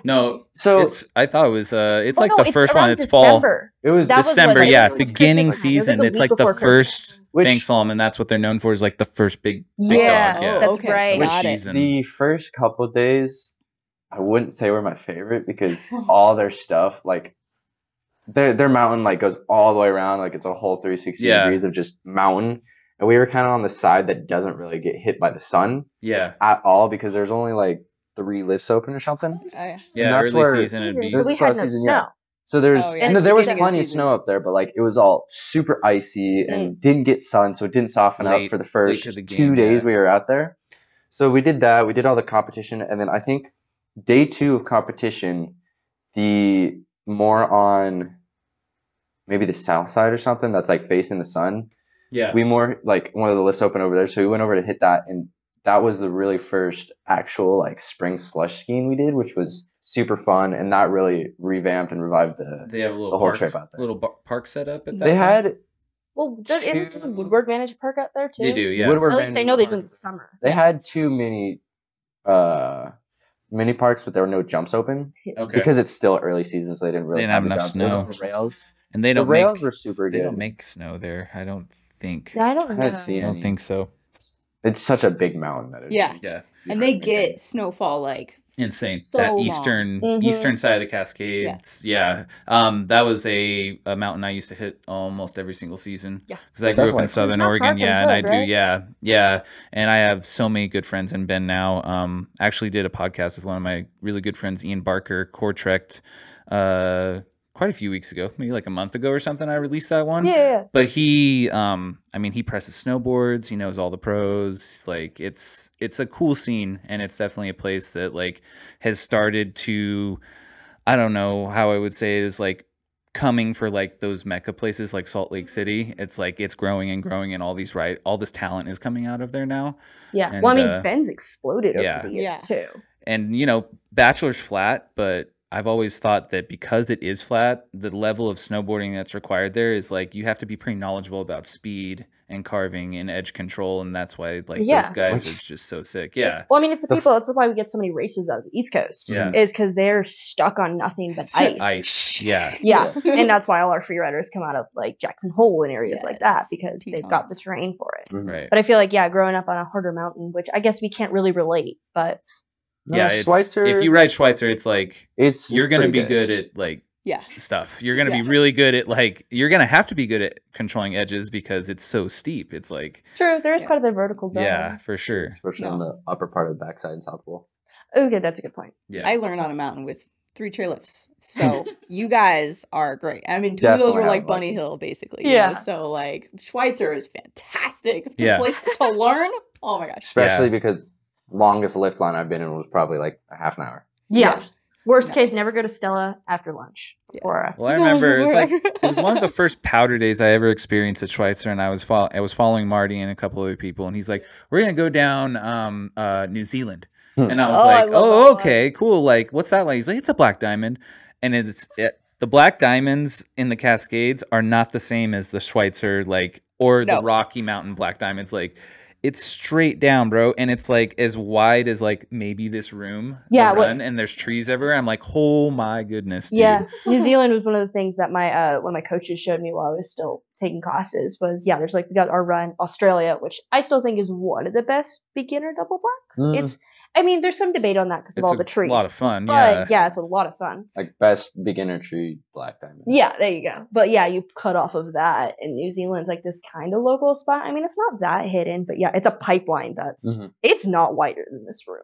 No, so I thought it was it's Well, like no, the first one. around It's fall. December. it was That was December, what- yeah, it was beginning Christmas time. It was season. like a It's week like the before first Which- bank slalom, and that's what they're known for is like the first big Yeah, dog. Yeah, that's okay. right. Which Got it. season? the first couple of days. I wouldn't say were my favorite because all their stuff, like their mountain, like goes all the way around, like it's a whole 360 Yeah. degrees of just mountain. And we were kind of on the side that doesn't really get hit by the sun Yeah, at all because there's only like 3 lifts open or something. yeah. that's Early where- season it'd be. So we This had last no season, snow. yeah. So there's Oh, yeah. no, there was Beginning of plenty of season. snow up there, but like it was all super icy and didn't get sun, so it didn't soften Late- up for the late first to the 2 game, days yeah. we were out there. So we did that. We did all the competition, and then I think day 2 of competition, the more on maybe the south side or something that's like facing the sun. Yeah, We more like one of the lifts open over there, so we went over to hit that, and that was the really first actual like spring slush skiing we did, which was super fun, and that really revamped and revived they have a little the whole park, trip out there. little park set up at that. They one? had Well, isn't there a Woodward Vantage Park out there too? They do, yeah. Woodward At least I Vantage know they Park. do in the summer. They had 2 mini parks, but there were no jumps open Okay, because it's still early season, so they didn't really They didn't have the enough jumps. Those snow. were the rails. and they The don't rails make were super they good. don't make snow there. I don't think. Yeah, I don't I know. haven't seen I don't any. think so. It's such a big mountain that it's Yeah. Yeah, And they get snowfall like insane. So That long. Mhm. eastern side of the Cascades. Yeah. That was a mountain I used to hit almost every single season. Yeah. Because I It's grew up definitely- in Southern It's not far Oregon. from Yeah, and I Hood, do. right? Yeah. And I have so many good friends in Bend now. Actually did a podcast with one of my really good friends, Ian Barker, core trekked quite a few weeks ago, maybe like a month ago or something. I released that one. Yeah. But he, I mean, he presses snowboards. He knows all the pros. Like, it's a cool scene, and it's definitely a place that like has started to, I don't know how I would say it is like coming for like those mecca places like Salt Lake City. It's like it's growing and growing, and all this talent is coming out of there now. Yeah. And, Well, I mean, Ben's exploded yeah. over the years Yeah. too. And Bachelor's flat, but I've always thought that because it is flat, the level of snowboarding that's required there is like you have to be pretty knowledgeable about speed and carving and edge control, and that's why like Yeah. those guys are just so sick. Yeah, Well, I mean, it's the The people. That's why we get so many racers out of the East Coast. Yeah. Is because they're stuck on nothing but ice. ice. Yeah, Yeah, and that's why all our free riders come out of like Jackson Hole and areas like that Yes. because they've Tetons. got the terrain for it. Mhm. right. But I feel like growing up on a harder mountain, which I guess we can't really relate, but No, Yeah, it's, Schweitzer, if you ride Schweitzer, it's like it's you're gonna pretty be good at like yeah. stuff. You're gonna Yeah. be really good at like you're gonna have to be good at controlling edges because it's so steep. It's like true, there is Yeah. quite a bit of vertical going yeah, on. for sure. especially on the upper part of the backside and South Pole. Okay, that's a good point. Yeah, I learned on a mountain with 3 chairlifts. So you guys are great. I mean, 2 of those Definitely were like have Bunny lucky. Hill, basically. you Yeah. know? So like Schweitzer is fantastic to Yeah. place to learn. Oh my gosh. Especially because longest lift line I've been in was probably like a half an hour. Yeah. Worst case, Nice. never go to Stella after lunch. Yeah. Or Well, I No, remember it was like whatever. it was one of the first powder days I ever experienced at Schweitzer, and I was following Marty and a couple other people, and he's like, "We're gonna go down New Zealand," and I was Oh, I like, love "Oh, that one. okay, cool. Like, what's that like?" He's like, "It's a black diamond," and the black diamonds in the Cascades are not the same as the Schweitzer or the No. Rocky Mountain black diamonds. Like, it's straight down, bro, and it's like as wide as like maybe this room. the Yeah, what- run, and there's trees everywhere. I'm like, oh my goodness, dude. yeah, New Zealand was one of the things that my one of my coaches showed me while I was still taking classes. Was there's like we got our run Australia, which I still think is one of the best beginner double blacks. Mm. It's I mean, there's some debate on that because of It's all the trees. a lot of fun. But it's a lot of fun. Like best beginner tree black diamond. Yeah, there you go. But yeah, you cut off of that, and New Zealand's like this kind of local spot. I mean, it's not that hidden, but yeah, it's a pipeline that's Mhm. it's not wider than this room.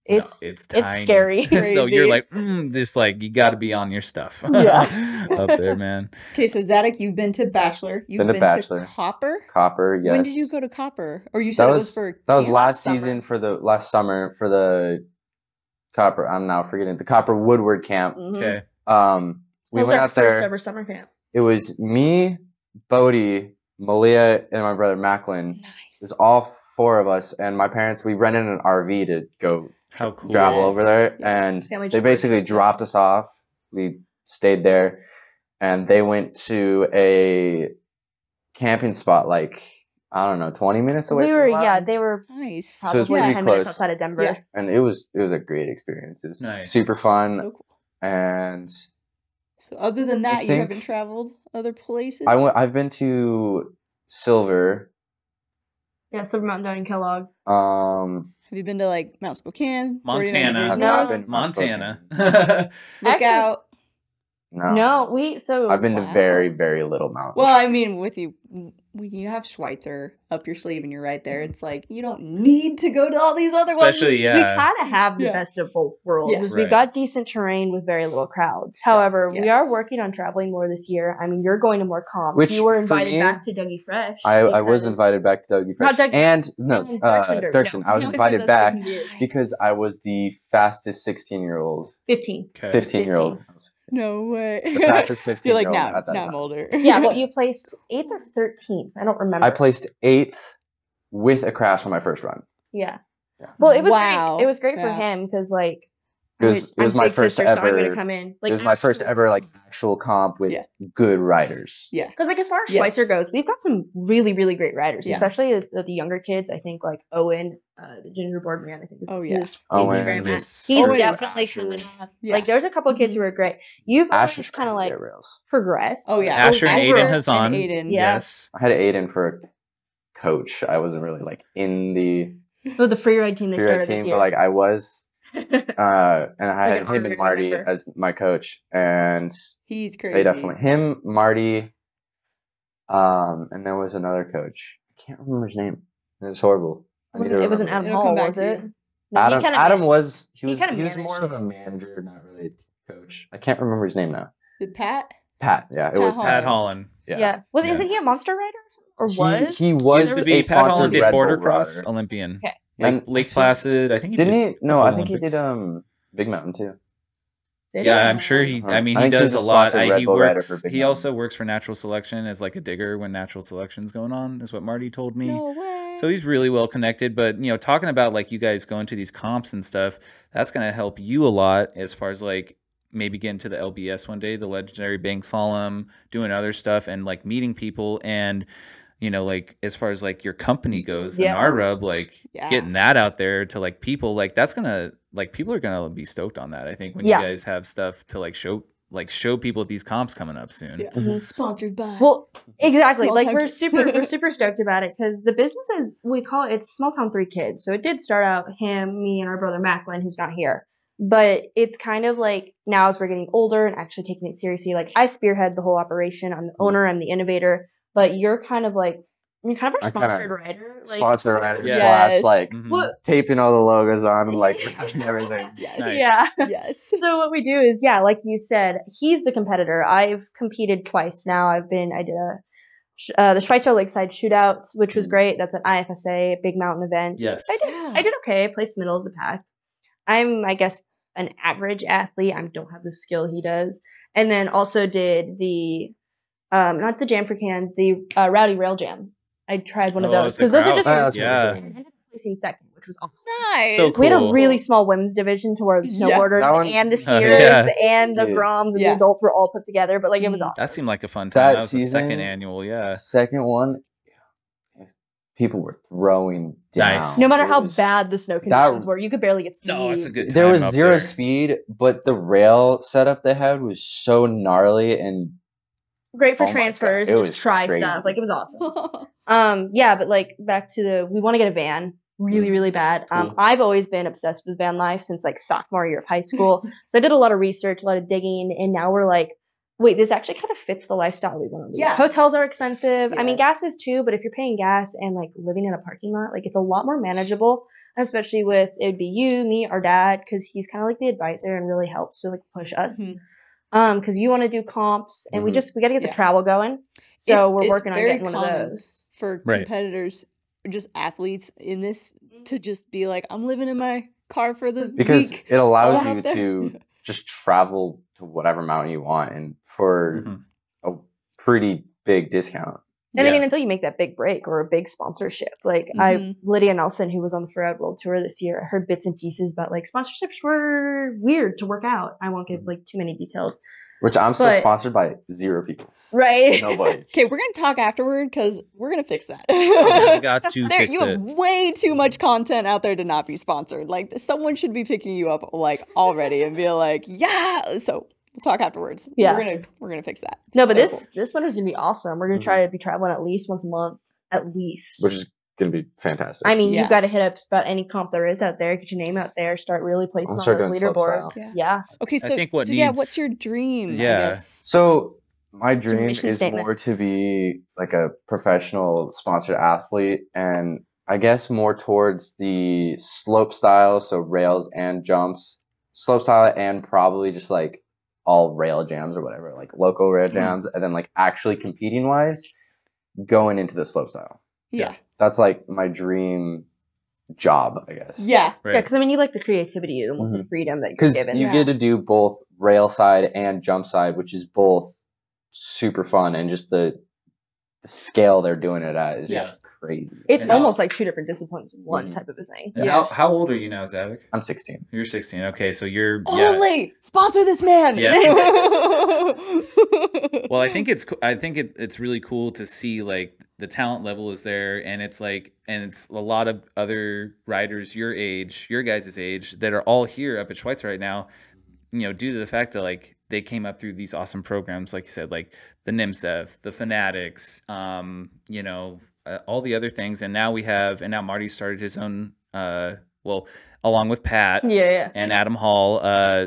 No, It's it's tiny. scary. So you're Crazy. like, this like you got to be on your stuff. Yeah. up there, man. Okay, so Zadok, you've been to Bachelor. You've Been to Bachelor. to Copper. Copper, yes. When did you go to Copper? Or you said it was for that was camp? last season for the last summer for the Copper. I'm now forgetting the Copper Woodward camp. Okay. We went out there. First ever summer camp. It was me, Bodie, Malia, and my brother Macklin. Nice. It was all 4 of us, and my parents. We rented an RV to go How cool. travel over there, Yes. and Family they trip. basically dropped us off. We stayed there, and they went to a camping spot like I don't know, 20 minutes away. We from were, the mountain. they were Nice. So it was probably pretty 10 minutes close. outside of Denver. Yeah. And it was a great experience. It was Nice. super fun, So cool. and So other than that, you think- haven't traveled other places? I've been to Silver. Yeah, Silver Mountain down in Kellogg. Have you been to like Mount Spokane? Montana. 49 No. I've been to Montana. Look Actually- out. No, I've been to Wow. very, very little mountains. Well, I mean, with you, when you have Schweitzer up your sleeve and you're right there, it's like you don't need to go to all these other Especially, ones. yeah. We kind of have the Yeah. best of both worlds. Yeah. Is Right. We've got decent terrain with very little crowds. However, we Yes. are working on traveling more this year. I mean, you're going to more comps. Which, you were for invited me, back to Dougie Fresh. I was because- invited back to Dougie Not Fresh. Dougie- And Thurston. Thurston. I was No, invited Thurston. back Nice. because I was the fastest 16-year-old, 15. Okay. 15-year-old. No way. The fastest 15-year-old. You're like, now at that I'm time. older. Yeah, well, you placed 8th or 13th. I don't remember. I placed 8th with a crash on my first run. Yeah. Yeah. Well, it was Wow. great. It was great for Yeah. him because, like, It was I'm my big first sister, so I'm ever. gonna come in. Like, It was my first ever like actual comp with Yeah. good riders. Yeah. Because, like, as far as Yes. Schweitzer goes, we've got some really, really great riders, Yeah. especially the younger kids. I think, like, Owen, the gingerboard man, I think is Oh, yeah. Owen. Instagram at. Yes. He's Owen is definitely Asher. coming up. Yeah. Like, there's a couple kids who are great. You've Asher's always kind of, like, rails. progressed. Oh, yeah. Asher and Asher Aiden Hazan. and Aiden. Yeah. Yes. I had Aiden for a coach. I wasn't really like in the For the free ride team they freeride started this team, year. but like I was. And I Like had an him and honorary Marty member. as my coach, and He's crazy. they definitely him, Marty, and there was another coach. I can't remember his name. It's horrible. I need to it wasn't remember Adam It'll come Hall, back was to it? you. No, he Adam. kinda Adam man- was he he was kinda he was managed more it. of a manager, not really a coach. I can't remember his name now. Did Pat? Pat. Yeah, it Pat was Hall. Pat Pat. Holland. Yeah. Yeah. Isn't he a monster rider or was? He was Used to a be Pat sponsored Holland did Red Bull border cross rider. Olympian. Okay. Like And Lake I think- Placid. I think he Didn't did. he? No, couple I think he Olympics. did Big Mountain too. Did Yeah, he? I'm sure he. Uh-huh. I mean, I he think he does was a a lot. sponsored Red He Bull rider works. for Big He Mountain. also works for Natural Selection as like a digger when Natural Selection's going on. Is what Marty told me. No way. So he's really well connected. But talking about like you guys going to these comps and stuff, that's gonna help you a lot as far as like maybe getting to the LBS one day, the legendary Bank Slalom, doing other stuff, and like meeting people and. Like as far as like your company goes, the Yeah. NARRUB, like Yeah. getting that out there to like people, like that's gonna like people are gonna be stoked on that. I think when Yeah. you guys have stuff to like show people at these comps coming up soon. Yeah. Mhm. Sponsored by. Well, exactly. Small Like town we're kids. we're super stoked about it because the business is we call it, it's Small Town 3 Kids. So it did start out him, me, and our brother Macklin, who's not here. But it's kind of like now as we're getting older and actually taking it seriously, like I spearhead the whole operation. I'm the owner, I'm the innovator, but you're kind of like you're kind of our I kinda sponsored rider. Like, Sponsor rider Yes. slash like Mhm. what? taping all the logos on and like tracking everything. Yes. Nice. Yeah. Yes. So what we do is, yeah, like you said, he's the competitor. I've competed twice now. I did the Schweitzer Lakeside Shootout, which was great. That's an IFSA big mountain event. Yes. I did okay. I placed middle of the pack. I'm, I guess, an average athlete. I don't have the skill he does. And then also did the, not the Jam for Can, the Rowdy Rail Jam. I tried one of Oh, those the because those are just Krauts. Yeah. and ended up placing second, which was awesome. Nice. So We had a Cool. really small women's division to where the Yeah. snowboarders That one- and the Oh, skiers yeah. and the Dude. Groms and Yeah. the adults were all put together. But like it was Mm. awesome. That seemed like a fun time. That That was the season- second annual. Yeah. Second one, people were throwing down. Nice. No matter It how was- bad the snow conditions were, you could barely get speed. No, it's a good time. There was up zero there. speed, but the rail setup they had was so gnarly and Great for Oh my God, transfers. it Just was try crazy. stuff. Like it was awesome. Yeah, but like back to we want to get a van really, really bad. Cool. I've always been obsessed with van life since like sophomore year of high school. So I did a lot of research, a lot of digging, and now we're like, wait, this actually kind of fits the lifestyle we want to live. Yeah. Hotels are expensive. I mean, Yes. gas is too, but if you're paying gas and like living in a parking lot, like it's a lot more manageable. Especially with it would be you, me, our dad, because he's kind of like the advisor and really helps to like push us. Mhm. Because you want to do comps, and we got to get the travel going. So we're working on getting one of those for competitors, just athletes in this, to just be like, I'm living in my car for the because week. it allows you to just travel to whatever mountain you want, and for a pretty big discount. And I mean, until you make that big break or a big sponsorship, like Lydia Nelson, who was on the Throughout World Tour this year, I heard bits and pieces, but like sponsorships were weird to work out. I won't give like too many details. Which I'm still sponsored by 0 people. Right. Nobody. Okay, we're going to talk afterward because we're going to fix that. Yeah, we got to fix you have way too much content out there to not be sponsored. Like, someone should be picking you up like already and be like, yeah. So we'll talk afterwards. Yeah. We're gonna fix that. No, but this winter's gonna be awesome. We're gonna try to be traveling at least once a month, at least. Which is gonna be fantastic. I mean, you've got to hit up just about any comp there is out there, get your name out there, start really placing on those leaderboards. Yeah. Okay, so, I think what's your dream? Yeah. I guess? So my dream is statement. more to be like a professional sponsored athlete, and I guess more towards the slope style, so rails and jumps, slope style, and probably just like all rail jams or whatever, like local rail jams, and then like actually competing wise, going into the slope style. Yeah. That's like my dream job, I guess. Yeah. Right. Yeah, because I mean, you like the creativity, almost the freedom that you're given. Because you get to do both rail side and jump side, which is both super fun, and just the scale they're doing it at is just crazy. It's almost like 2 different disciplines in one type of a thing. And how old are you now, Zadok? I'm 16. You're 16. Okay, so you're Holy sponsor this man. Yeah. Well, I think it's really cool to see like the talent level is there, and it's a lot of other riders your age, your guys' age, that are all here up at Schweitzer right now. You know, due to the fact that like they came up through these awesome programs, like you said, like the NIMSEF, the Fanatics, you know, all the other things, and now Marty started his own. Well, along with Pat, and Adam Hall,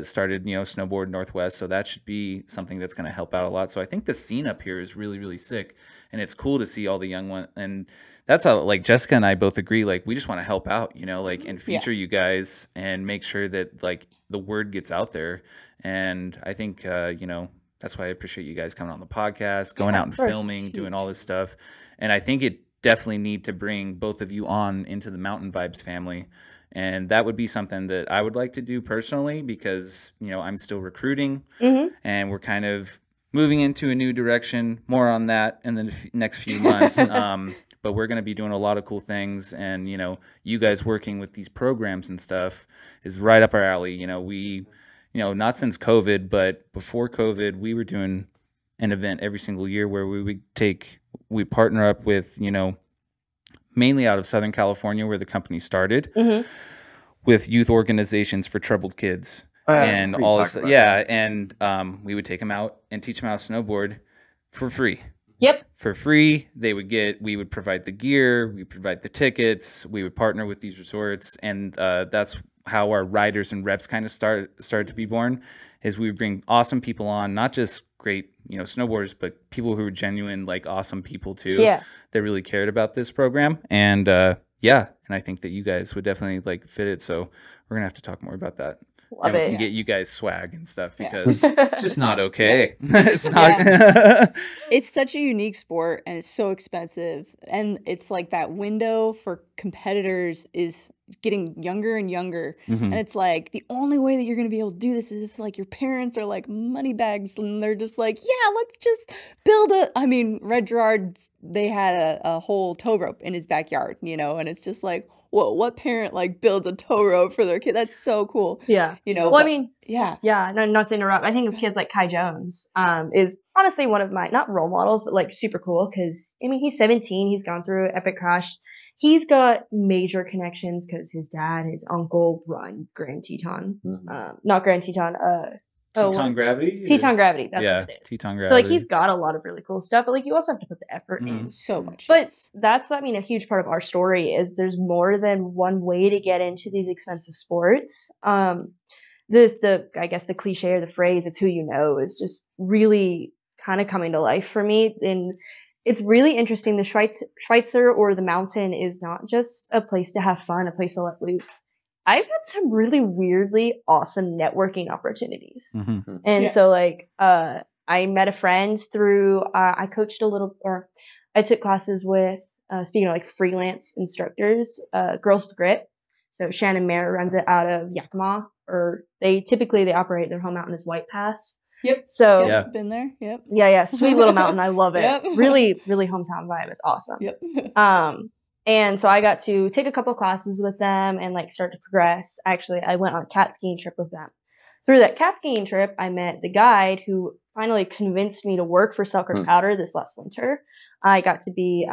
started Snowboard Northwest, so that should be something that's going to help out a lot. So I think the scene up here is really, really sick, and it's cool to see all the young ones, and that's how like Jessica and I both agree. Like we just want to help out, like and feature you guys and make sure that like the word gets out there. And I think that's why I appreciate you guys coming on the podcast, going out and filming, doing all this stuff. And I think it definitely need to bring both of you on into the Mountain Vibes family. And that would be something that I would like to do personally because, I'm still recruiting and we're kind of moving into a new direction. More on that in the next few months. But we're going to be doing a lot of cool things. And, you guys working with these programs and stuff is right up our alley. We, not since COVID, but before COVID, we were doing an event every single year where we partner up with, mainly out of Southern California where the company started, with youth organizations for troubled kids. And all this, and we would take them out and teach them how to snowboard for free. Yep. For free, we would provide the gear, we provide the tickets, we would partner with these resorts, and that's how our riders and reps kind of started to be born. Is we would bring awesome people on, not just great snowboarders, but people who were genuine, like awesome people too. Yeah. That really cared about this program, and and I think that you guys would definitely like fit it. So we're gonna have to talk more about that. Love we it. can get you guys swag and stuff because it's just not okay. It's not. It's such a unique sport and it's so expensive. And it's like that window for competitors is getting younger and younger. And it's like the only way that you're going to be able to do this is if like your parents are like money bags and they're just like, yeah, let's just build Red Gerard, they had a whole tow rope in his backyard, and it's just like, whoa, what parent like builds a tow rope for their kid? That's so cool. Yeah. Well, not to interrupt. I think of kids like Kai Jones is honestly one of my, not role models, but like super cool because, he's 17. He's gone through an epic crash. He's got major connections because his dad, his uncle run Grand Teton. Not Grand Teton. Teton Gravity? Teton Gravity. That's what it is. Teton Gravity. So, like, he's got a lot of really cool stuff, but, like, you also have to put the effort in. So much. But that's, a huge part of our story is there's more than one way to get into these expensive sports. I guess the cliche or the phrase, it's who you know, is just really kind of coming to life for me. And it's really interesting. The Schweitzer or the mountain is not just a place to have fun, a place to let loose. I've had some really weirdly awesome networking opportunities. Mm-hmm. And so like, I met a friend through, I coached or I took classes with, speaking of like freelance instructors, Girls with Grit. So Shannon Mayer runs it out of Yakima, or they operate their home mountain is White Pass. Yep. So Yeah. Been there. Yep. yeah, sweet little mountain. I love it. Yep. Really, really hometown vibe. It's awesome. Yep. And so I got to take a couple classes with them and like start to progress. Actually, I went on a cat skiing trip with them. Through that cat skiing trip, I met the guide who finally convinced me to work for Selkirk Powder this last winter. I got to be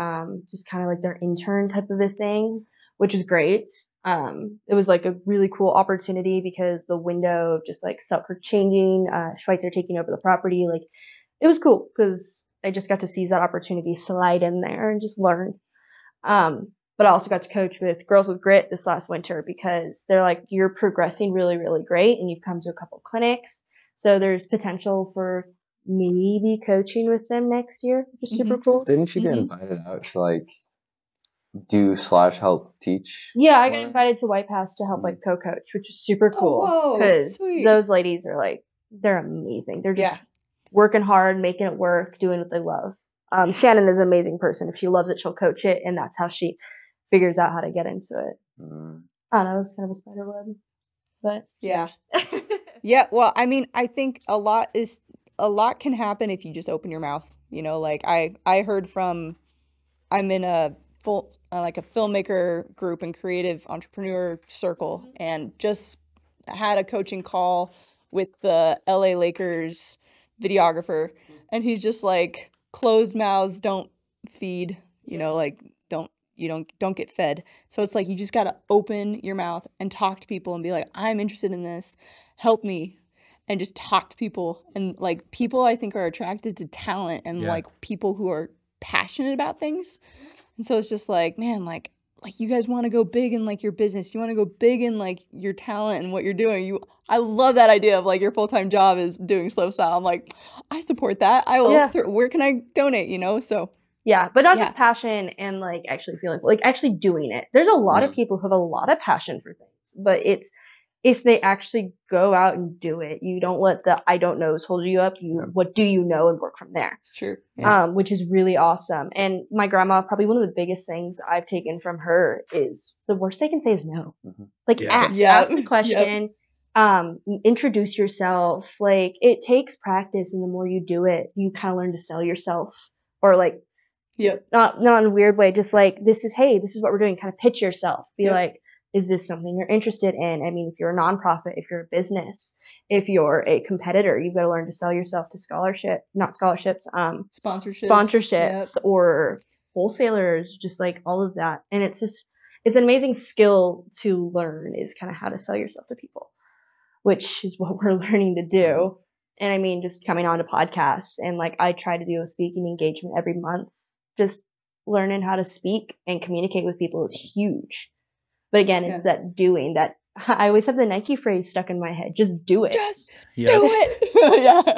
just kind of like their intern type of a thing, which is great. It was like a really cool opportunity because the window of just like Selkirk changing, Schweitzer taking over the property, like it was cool because I just got to seize that opportunity, slide in there and just learn. But I also got to coach with Girls with Grit this last winter because they're like, you're progressing really, really great and you've come to a couple clinics. So there's potential for maybe coaching with them next year, which is super cool. Didn't you get invited out to like do/help teach? Yeah, I got invited to White Pass to help like co-coach, which is super cool because those ladies are like, they're amazing. They're just working hard, making it work, doing what they love. Shannon is an amazing person. If she loves it, she'll coach it, and that's how she figures out how to get into it. I don't know, it's kind of a spider web, but yeah. Yeah, well, I mean, I think a lot can happen if you just open your mouth. You know, like I heard from, I'm in a full like a filmmaker group and creative entrepreneur circle, and just had a coaching call with the LA Lakers videographer, and he's just like, closed mouths don't feed, you know, like don't get fed. So it's like you just got to open your mouth and talk to people and be like, I'm interested in this, help me, and just talk to people. And like people I think are attracted to talent and like people who are passionate about things. And so it's just like, man, like you guys want to go big in like your business, you want to go big in like your talent and what you're doing. I love that idea of like your full-time job is doing slopestyle. I'm like, I support that. I will. Where can I donate? You know, so yeah, but not just passion and like actually feeling like actually doing it. There's a lot of people who have a lot of passion for things, but it's if they actually go out and do it, you don't let the I don't knows hold you up. What do you know, and work from there. It's true. Which is really awesome. And my grandma, probably one of the biggest things I've taken from her is the worst they can say is no. Like ask the question, introduce yourself. Like it takes practice, and the more you do it, you kind of learn to sell yourself, or like not in a weird way, just like this is what we're doing. Kind of pitch yourself. Be like, is this something you're interested in? I mean, if you're a nonprofit, if you're a business, if you're a competitor, you've got to learn to sell yourself to sponsorships or wholesalers, just like all of that. And it's an amazing skill to learn, is kind of how to sell yourself to people, which is what we're learning to do. And I mean, just coming on to podcasts, and like I try to do a speaking engagement every month. Just learning how to speak and communicate with people is huge. But again, it's that doing that. I always have the Nike phrase stuck in my head. Just do it. Just do it.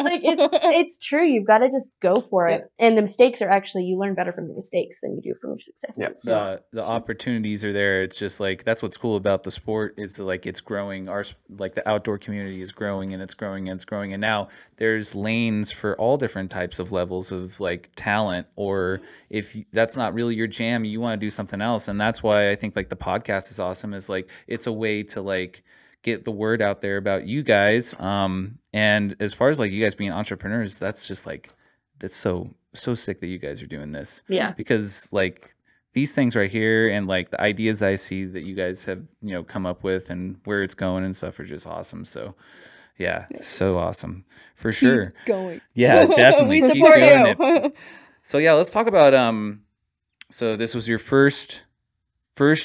Like it's true. You've got to just go for it. And the mistakes are actually, you learn better from your mistakes than you do from your successes. The opportunities are there. It's just like, that's what's cool about the sport. It's like, it's growing. Like the outdoor community is growing, and it's growing and it's growing. And now there's lanes for all different types of levels of like talent, or if that's not really your jam, you want to do something else. And that's why I think like the podcast is awesome, is like, it's a way to like get the word out there about you guys. And as far as like you guys being entrepreneurs, that's just like, that's so sick that you guys are doing this. Yeah. Because like these things right here, and like the ideas I see that you guys have, you know, come up with and where it's going and stuff are just awesome. So so awesome for sure. Keep going. Yeah, definitely. We support you. So yeah, let's talk about, so this was your first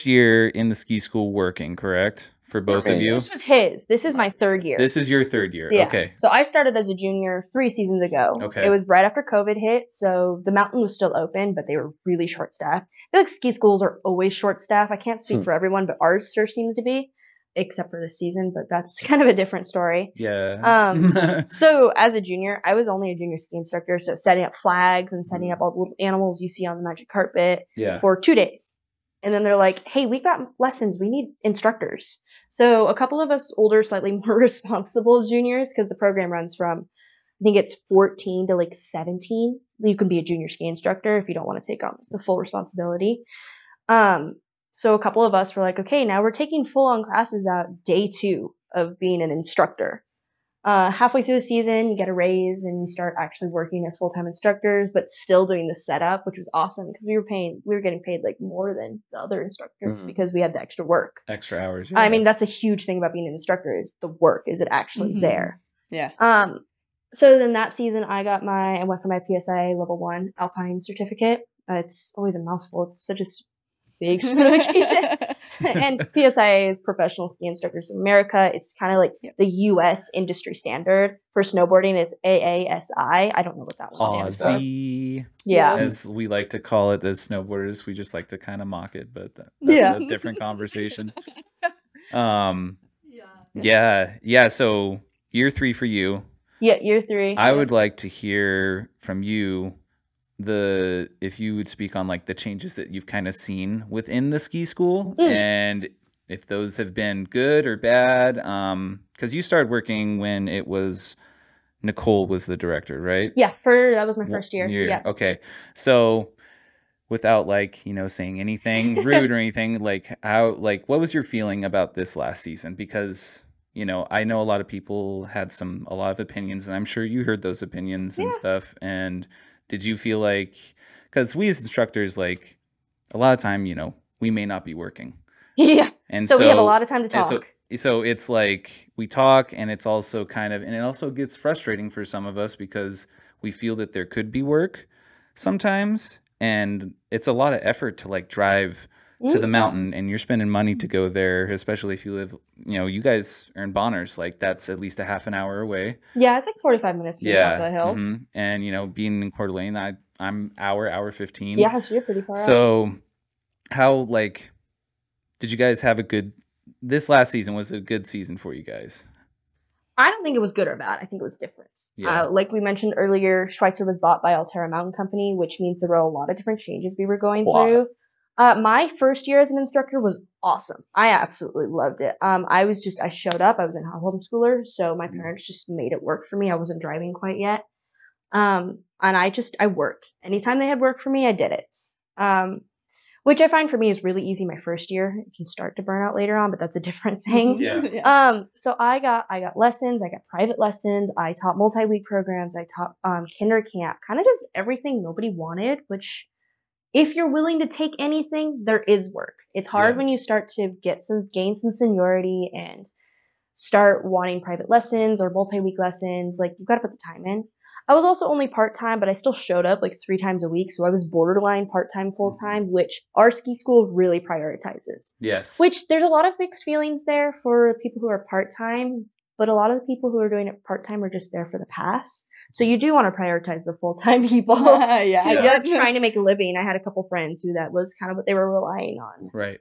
year in the ski school working, correct? For both of you? This was his. This is my third year. This is your third year. Yeah. Okay. So I started as a junior 3 seasons ago. Okay. It was right after COVID hit, so the mountain was still open, but they were really short-staffed. I feel like ski schools are always short-staffed. I can't speak for everyone, but ours sure seems to be, except for this season, but that's kind of a different story. Yeah. So as a junior, I was only a junior ski instructor, so setting up flags and setting up all the little animals you see on the magic carpet for 2 days. And then they're like, hey, we got lessons. We need instructors. So a couple of us older, slightly more responsible as juniors, because the program runs from, I think it's 14 to like 17. You can be a junior ski instructor if you don't want to take on the full responsibility. So a couple of us were like, okay, now we're taking full-on classes out day 2 of being an instructor. Halfway through the season, you get a raise and you start actually working as full-time instructors, but still doing the setup, which was awesome because we were getting paid like more than the other instructors because we had the extra work. Extra hours. Yeah. I mean, that's a huge thing about being an instructor is the work. Is it actually there? Yeah. So then that season I went for my PSI level 1 Alpine certificate. It's always a mouthful. It's such a big certification. And PSIA is Professional Ski Instructors of America. It's kind of like the U.S. industry standard. For snowboarding, it's AASI. I don't know what that one stands for. Yeah. As we like to call it as snowboarders, we just like to kind of mock it, but that's a different conversation. Yeah. So year 3 for you. Yeah, year 3. I would like to hear from you if you would speak on like the changes that you've kind of seen within the ski school and if those have been good or bad. Because you started working when it was Nicole was the director, right? Yeah, that was my first year. Yeah. Okay. So without like, saying anything rude or anything, like what was your feeling about this last season? Because I know a lot of people had a lot of opinions, and I'm sure you heard those opinions and stuff. And did you feel like, because we as instructors, like a lot of time, we may not be working. Yeah. And so we have a lot of time to talk. So it's like we talk, and it's also and it also gets frustrating for some of us because we feel that there could be work sometimes. And it's a lot of effort to like drive to the mountain, and you're spending money to go there, especially if you live, you guys are in Bonners, like that's at least a half an hour away. Yeah, it's like 45 minutes to the top of the hill. And, being in Coeur d'Alene, I'm hour 15. Yeah, so you're pretty far out. So how, did you guys have this last season was a good season for you guys? I don't think it was good or bad. I think it was different. Yeah. Like we mentioned earlier, Schweitzer was bought by Alterra Mountain Company, which means there were a lot of different changes we were going through. My first year as an instructor was awesome. I absolutely loved it. I showed up. I was in a homeschooler, so my parents just made it work for me. I wasn't driving quite yet. And I worked. Anytime they had work for me, I did it. Which I find for me is really easy my first year. It can start to burn out later on, but that's a different thing. Yeah. So I got lessons. I got private lessons. I taught multi-week programs. I taught kinder camp. Kind of just everything nobody wanted, which if you're willing to take anything, there is work. It's hard when you start to gain some seniority and start wanting private lessons or multi-week lessons. Like, you've got to put the time in. I was also only part-time, but I still showed up like 3 times a week. So I was borderline part-time, full-time, which our ski school really prioritizes. Yes. Which there's a lot of mixed feelings there for people who are part-time, but a lot of the people who are doing it part-time are just there for the pass. So you do want to prioritize the full-time people. Who are trying to make a living. I had a couple friends who that was kind of what they were relying on. Right.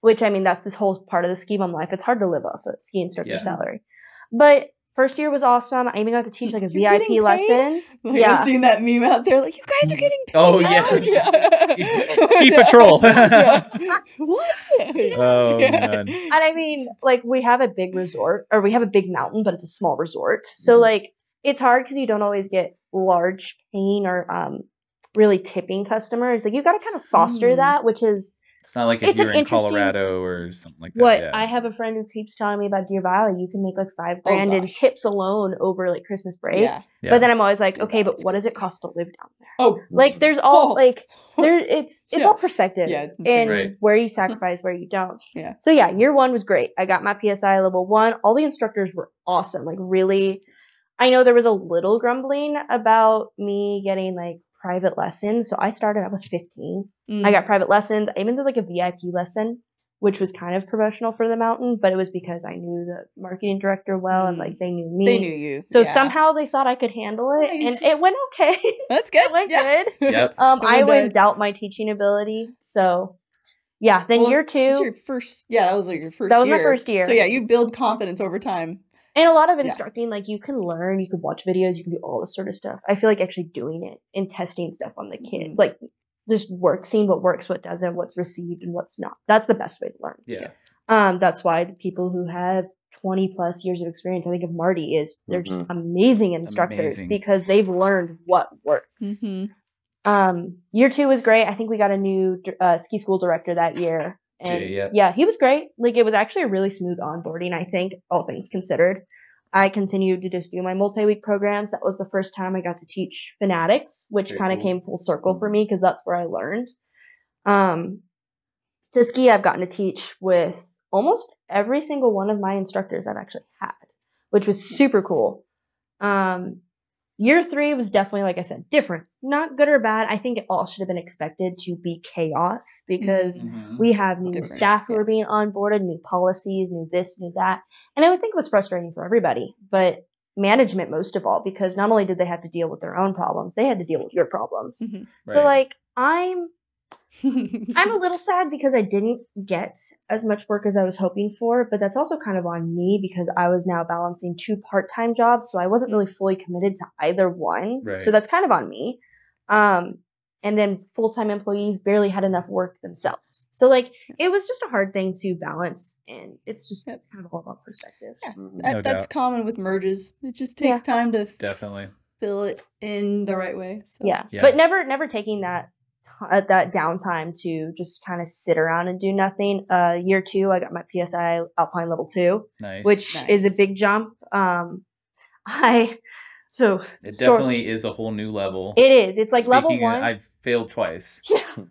Which, I mean, that's this whole part of the ski bum life. It's hard to live off a ski instructor salary. But first year was awesome. I even got to teach like a VIP lesson. I've seen that meme out there. Like, you guys are getting paid. Oh, yeah. Ski patrol. What? Oh, man. And I mean, like, we have a big resort, or we have a big mountain, but it's a small resort. So, like, it's hard because you don't always get large paying or really tipping customers. Like, you got to kind of foster that, which is... It's not like if you're in Colorado or something like that. What I have a friend who keeps telling me about Deer Valley. You can make like $5,000 in tips alone over like Christmas break. Yeah. But then I'm always like, okay, but what does it cost to live down there? Oh, like there's all it's all perspective and where you sacrifice, where you don't. Yeah. So yeah, year 1 was great. I got my PSI level 1. All the instructors were awesome. Like really, I know there was a little grumbling about me getting like private lessons. So I was 15. I got private lessons. I even did like a VIP lesson, which was kind of professional for the mountain, but it was because I knew the marketing director well and like they knew me. They knew you. So somehow they thought I could handle it and it went okay. That's good. It went good. Yep. I always doubt my teaching ability. So yeah, then year 2. That was your first, that was like your first year. That was my first year. So yeah, you build confidence over time. And a lot of instructing, like you can learn, you can watch videos, you can do all this sort of stuff. I feel like actually doing it and testing stuff on the kid, like just seeing what works, what doesn't, what's received and what's not. That's the best way to learn. Yeah. That's why the people who have 20 plus years of experience, I think of Marty, is they're just amazing instructors because they've learned what works. Year 2 was great. I think we got a new ski school director that year. And yeah, he was great. Like, it was actually a really smooth onboarding, I think, all things considered. I continued to just do my multi-week programs. That was the first time I got to teach fanatics, which kind of came full circle for me because that's where I learned. To ski, I've gotten to teach with almost every single one of my instructors I've actually had, which was super cool. Year 3 was definitely, like I said, different. Not good or bad. I think it all should have been expected to be chaos because we have new staff who are being onboarded, new policies, new this, new that. And I would think it was frustrating for everybody, but management most of all, because not only did they have to deal with their own problems, they had to deal with your problems. So, like, I'm a little sad because I didn't get as much work as I was hoping for, but that's also kind of on me because I was now balancing 2 part-time jobs, so I wasn't really fully committed to either one. So that's kind of on me. And then full-time employees barely had enough work themselves. So, like, it was just a hard thing to balance, and it's just kind of all about perspective. That's common with merges. It just takes time to fill it in the right way. So. But never taking that downtime to just kind of sit around and do nothing. Year 2, I got my PSI Alpine level 2, which is a big jump. It definitely is a whole new level. It is. It's like level 1. I've failed twice.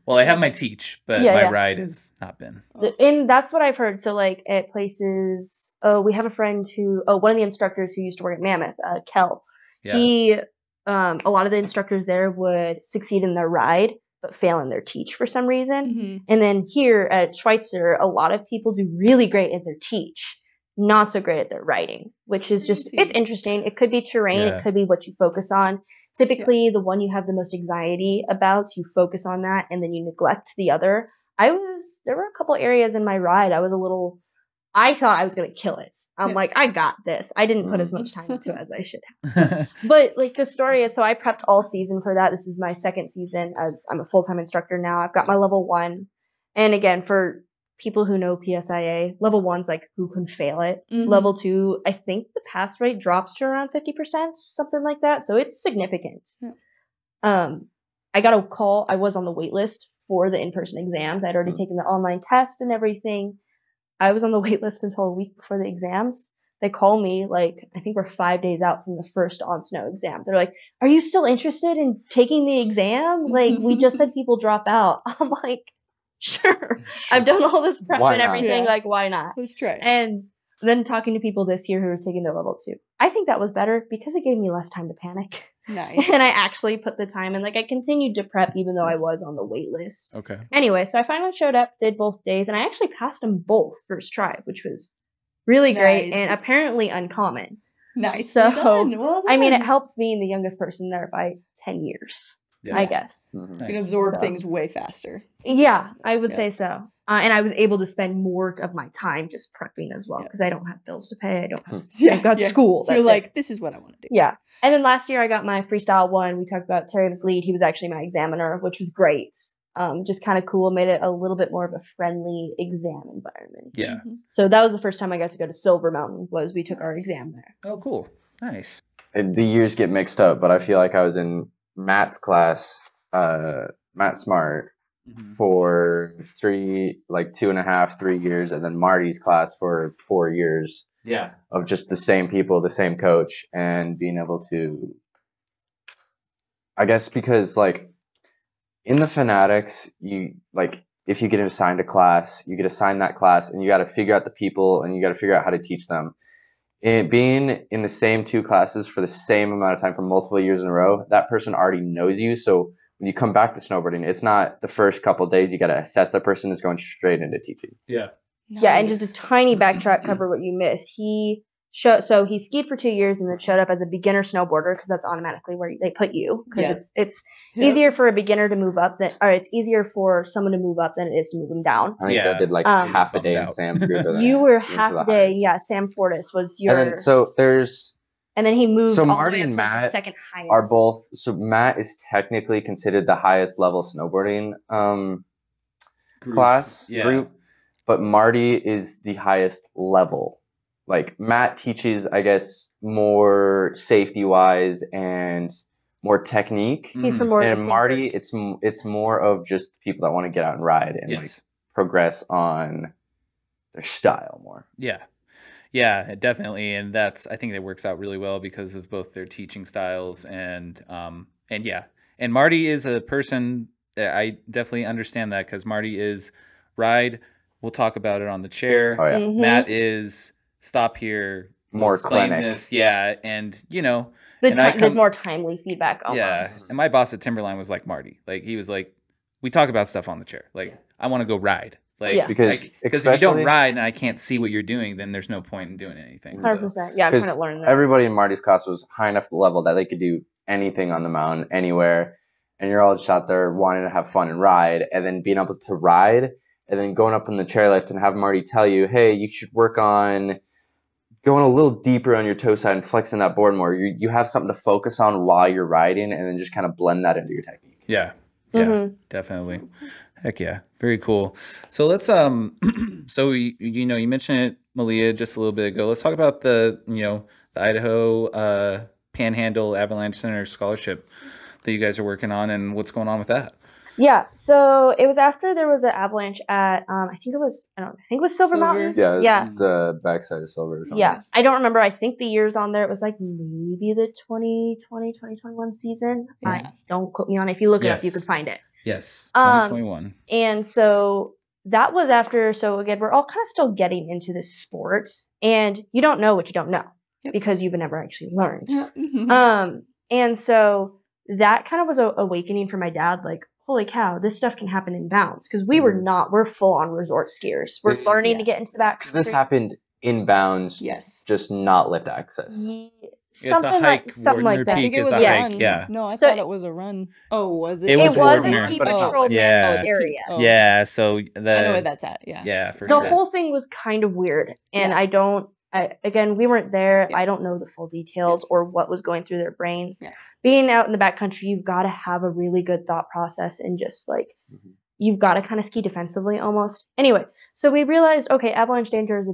Well, I have my teach, but my ride has not been. And that's what I've heard. So, like, at places, we have a friend who, one of the instructors who used to work at Mammoth, Kel. He, a lot of the instructors there would succeed in their ride, but fail in their teach for some reason. And then here at Schweitzer, a lot of people do really great at their teach, not so great at their riding, which is just, it's interesting. It could be terrain. It could be what you focus on. Typically, the one you have the most anxiety about, you focus on that, and then you neglect the other. There were a couple areas in my ride I thought I was going to kill it. I'm like, I got this. I didn't put as much time into it as I should have. But, like, the story is, so I prepped all season for that. This is my 2nd season as I'm a full-time instructor now. I've got my level 1. And again, for people who know PSIA, level 1's like who can fail it. Level 2, I think the pass rate drops to around 50%, something like that. So it's significant. I got a call. I was on the wait list for the in-person exams. I'd already taken the online test and everything. I was on the wait list until a week before the exams. They call me, like, I think we're 5 days out from the first on-snow exam. They're like, are you still interested in taking the exam? Like, we just had people drop out. I'm like, sure. I've done all this prep and everything. Like, why not? Let's try. And then talking to people this year who was taking their level 2. I think that was better because it gave me less time to panic. Nice. And I actually put the time in. Like, I continued to prep even though I was on the wait list. Anyway, so I finally showed up, did both days, and I actually passed them both first try, which was really great and apparently uncommon. Nice. So, well done. I mean, it helped being the youngest person there by 10 years, I guess. You can absorb things way faster. Yeah, I would say so. And I was able to spend more of my time just prepping as well because I don't have bills to pay. I don't have. I've got school. You're like, this is what I want to do. Yeah. And then last year I got my freestyle 1. We talked about Terry McLeod. He was actually my examiner, which was great. Just kind of cool. Made it a little bit more of a friendly exam environment. So that was the first time I got to go to Silver Mountain. We took our exam there. Oh, cool. Nice. The years get mixed up, but I feel like I was in Matt's class, Matt Smart, for 2.5, 3 years, and then Marty's class for 4 years. Of just the same people, the same coach, and being able to, I guess, because, like, in the fanatics, you, like, if you get assigned a class, you get assigned that class, and you got to figure out the people, and you got to figure out how to teach them. And being in the same 2 classes for the same amount of time for multiple years in a row, that person already knows you. So when you come back to snowboarding, it's not the first couple of days you got to assess that person is going straight into teaching. Yeah, and just a tiny backtrack cover what you missed. He skied for 2 years and then showed up as a beginner snowboarder because that's automatically where they put you because it's easier for a beginner to move up it's easier for someone to move up than it is to move them down. I think I did like half a day in Sam. You were half a day. Yeah, Sam Fortis was your. And then and then he moved. So all Marty the way and up to Matt the second highest. are both. So Matt is technically considered the highest level snowboarding group. but Marty is the highest level. Like Matt teaches, I guess, more safety wise and more technique. He's for more of And the Marty, thinkers. it's more of just people that want to get out and ride and like progress on their style more. Yeah. Yeah, definitely. And I think that works out really well because of both their teaching styles and yeah. And Marty is a person that I definitely understand that, because Marty is ride. We'll talk about it on the chair. Oh yeah. Matt is stop here. More explain clinic. this. Yeah. And you know, the more timely feedback almost. Yeah. And my boss at Timberline was like Marty. Like he was like, we talk about stuff on the chair. Like I want to go ride. Like, because if you don't ride and I can't see what you're doing, then there's no point in doing anything. 100%. Yeah, I'm trying to learn that. Everybody in Marty's class was high enough level that they could do anything on the mountain, anywhere. And you're all just out there wanting to have fun and ride, and then being able to ride, and then going up on the chairlift and have Marty tell you, hey, you should work on going a little deeper on your toe side and flexing that board more. You have something to focus on while you're riding, and then just kind of blend that into your technique. Yeah. Yeah, definitely. Heck yeah. Very cool. So let's so you mentioned it, Malia, just a little bit ago. Let's talk about the Idaho Panhandle Avalanche Center scholarship that you guys are working on and what's going on with that. Yeah, so it was after there was an avalanche at I think it was Silver Mountain. Yeah, the backside of Silver. Yeah, I don't remember. I think the years on there, it was like maybe the 2020-2021 season. Yeah. Don't quote me on it. If you look it up, you can find it. Yes, 2021. And so that was after. So again, we're all kind of still getting into this sport, and you don't know what you don't know because you've never actually learned. And so that kind of was an awakening for my dad. Like, holy cow, this stuff can happen in bounds, because we're full on resort skiers. We're learning to get into that. Because this happened in bounds. Yes. Just not lift access. It's a hike. Something like that. I think it was a run. Yeah. No, I thought it was a run. Oh, was it? It was a ski but controlled area. Yeah, so I know where that's at. Yeah. Yeah, for the sure. whole thing was kind of weird, and again, we weren't there. I don't know the full details or what was going through their brains. Being out in the backcountry, you've got to have a really good thought process, and just like you've got to kind of ski defensively almost. Anyway, so we realized, okay, avalanche danger is a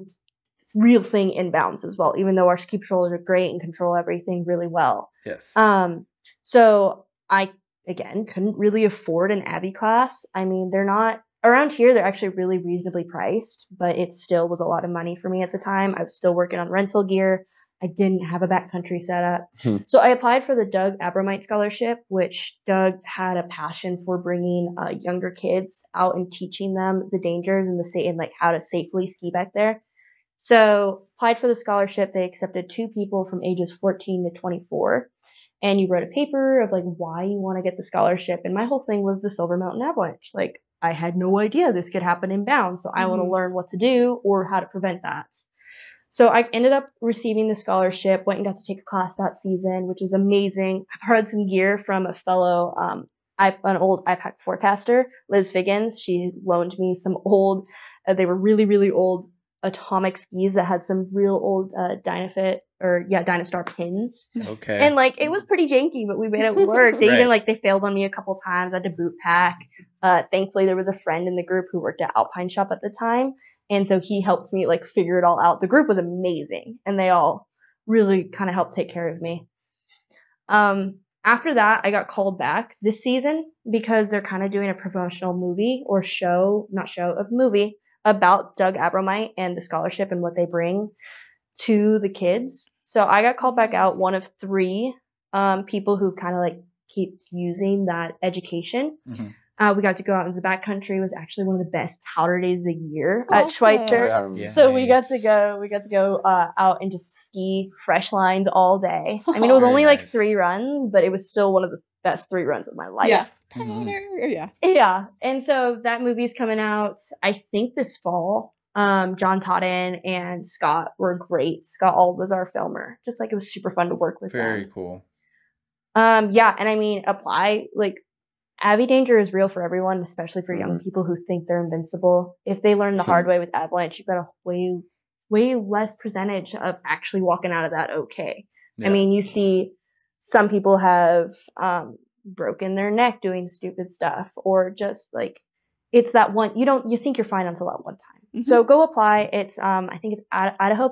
real thing in bounds as well, even though our ski patrollers are great and control everything really well. Yes. So I, again, couldn't really afford an Abby class. I mean, they're not around here. They're actually really reasonably priced, but it still was a lot of money for me at the time. I was still working on rental gear. I didn't have a backcountry setup. So I applied for the Doug Abromite scholarship, which Doug had a passion for bringing younger kids out and teaching them the dangers and like how to safely ski back there. So applied for the scholarship. They accepted 2 people from ages 14 to 24. And you wrote a paper of like why you want to get the scholarship. And my whole thing was the Silver Mountain Avalanche. Like, I had no idea this could happen in bounds. So I want to learn what to do or how to prevent that. So I ended up receiving the scholarship, went and got to take a class that season, which was amazing. I borrowed some gear from a fellow, an old IPAC forecaster, Liz Figgins. She loaned me some old, they were really, really old atomic skis that had some real old Dynastar pins. Okay. And like it was pretty janky, but we made it work. They even they failed on me a couple times. I had to boot pack. Thankfully there was a friend in the group who worked at Alpine Shop at the time, and so he helped me like figure it all out. The group was amazing, and they all really kind of helped take care of me. After that, I got called back this season because they're kind of doing a promotional movie or movie about Doug Abromite and the scholarship and what they bring to the kids. So I got called back out, one of 3 people who kind of like keep using that education. We got to go out in the backcountry. It was actually one of the best powder days of the year at Schweitzer. So we got to go out and just ski fresh lines all day. I mean, it was only like 3 runs, but it was still one of the best 3 runs of my life. Yeah. Yeah. And so that movie's coming out, I think, this fall. John Totten and Scott were great. Scott Auld was our filmer. Just like it was super fun to work with them. Very cool. Yeah, and I mean, Avy danger is real for everyone, especially for young people who think they're invincible. If they learn the hard way with avalanche, you've got a way less percentage of actually walking out of that okay. Yeah. I mean, you see some people have broken their neck doing stupid stuff, or just like it's that one, you think you're fine until that one time. So go apply. It's, I think it's IDAHO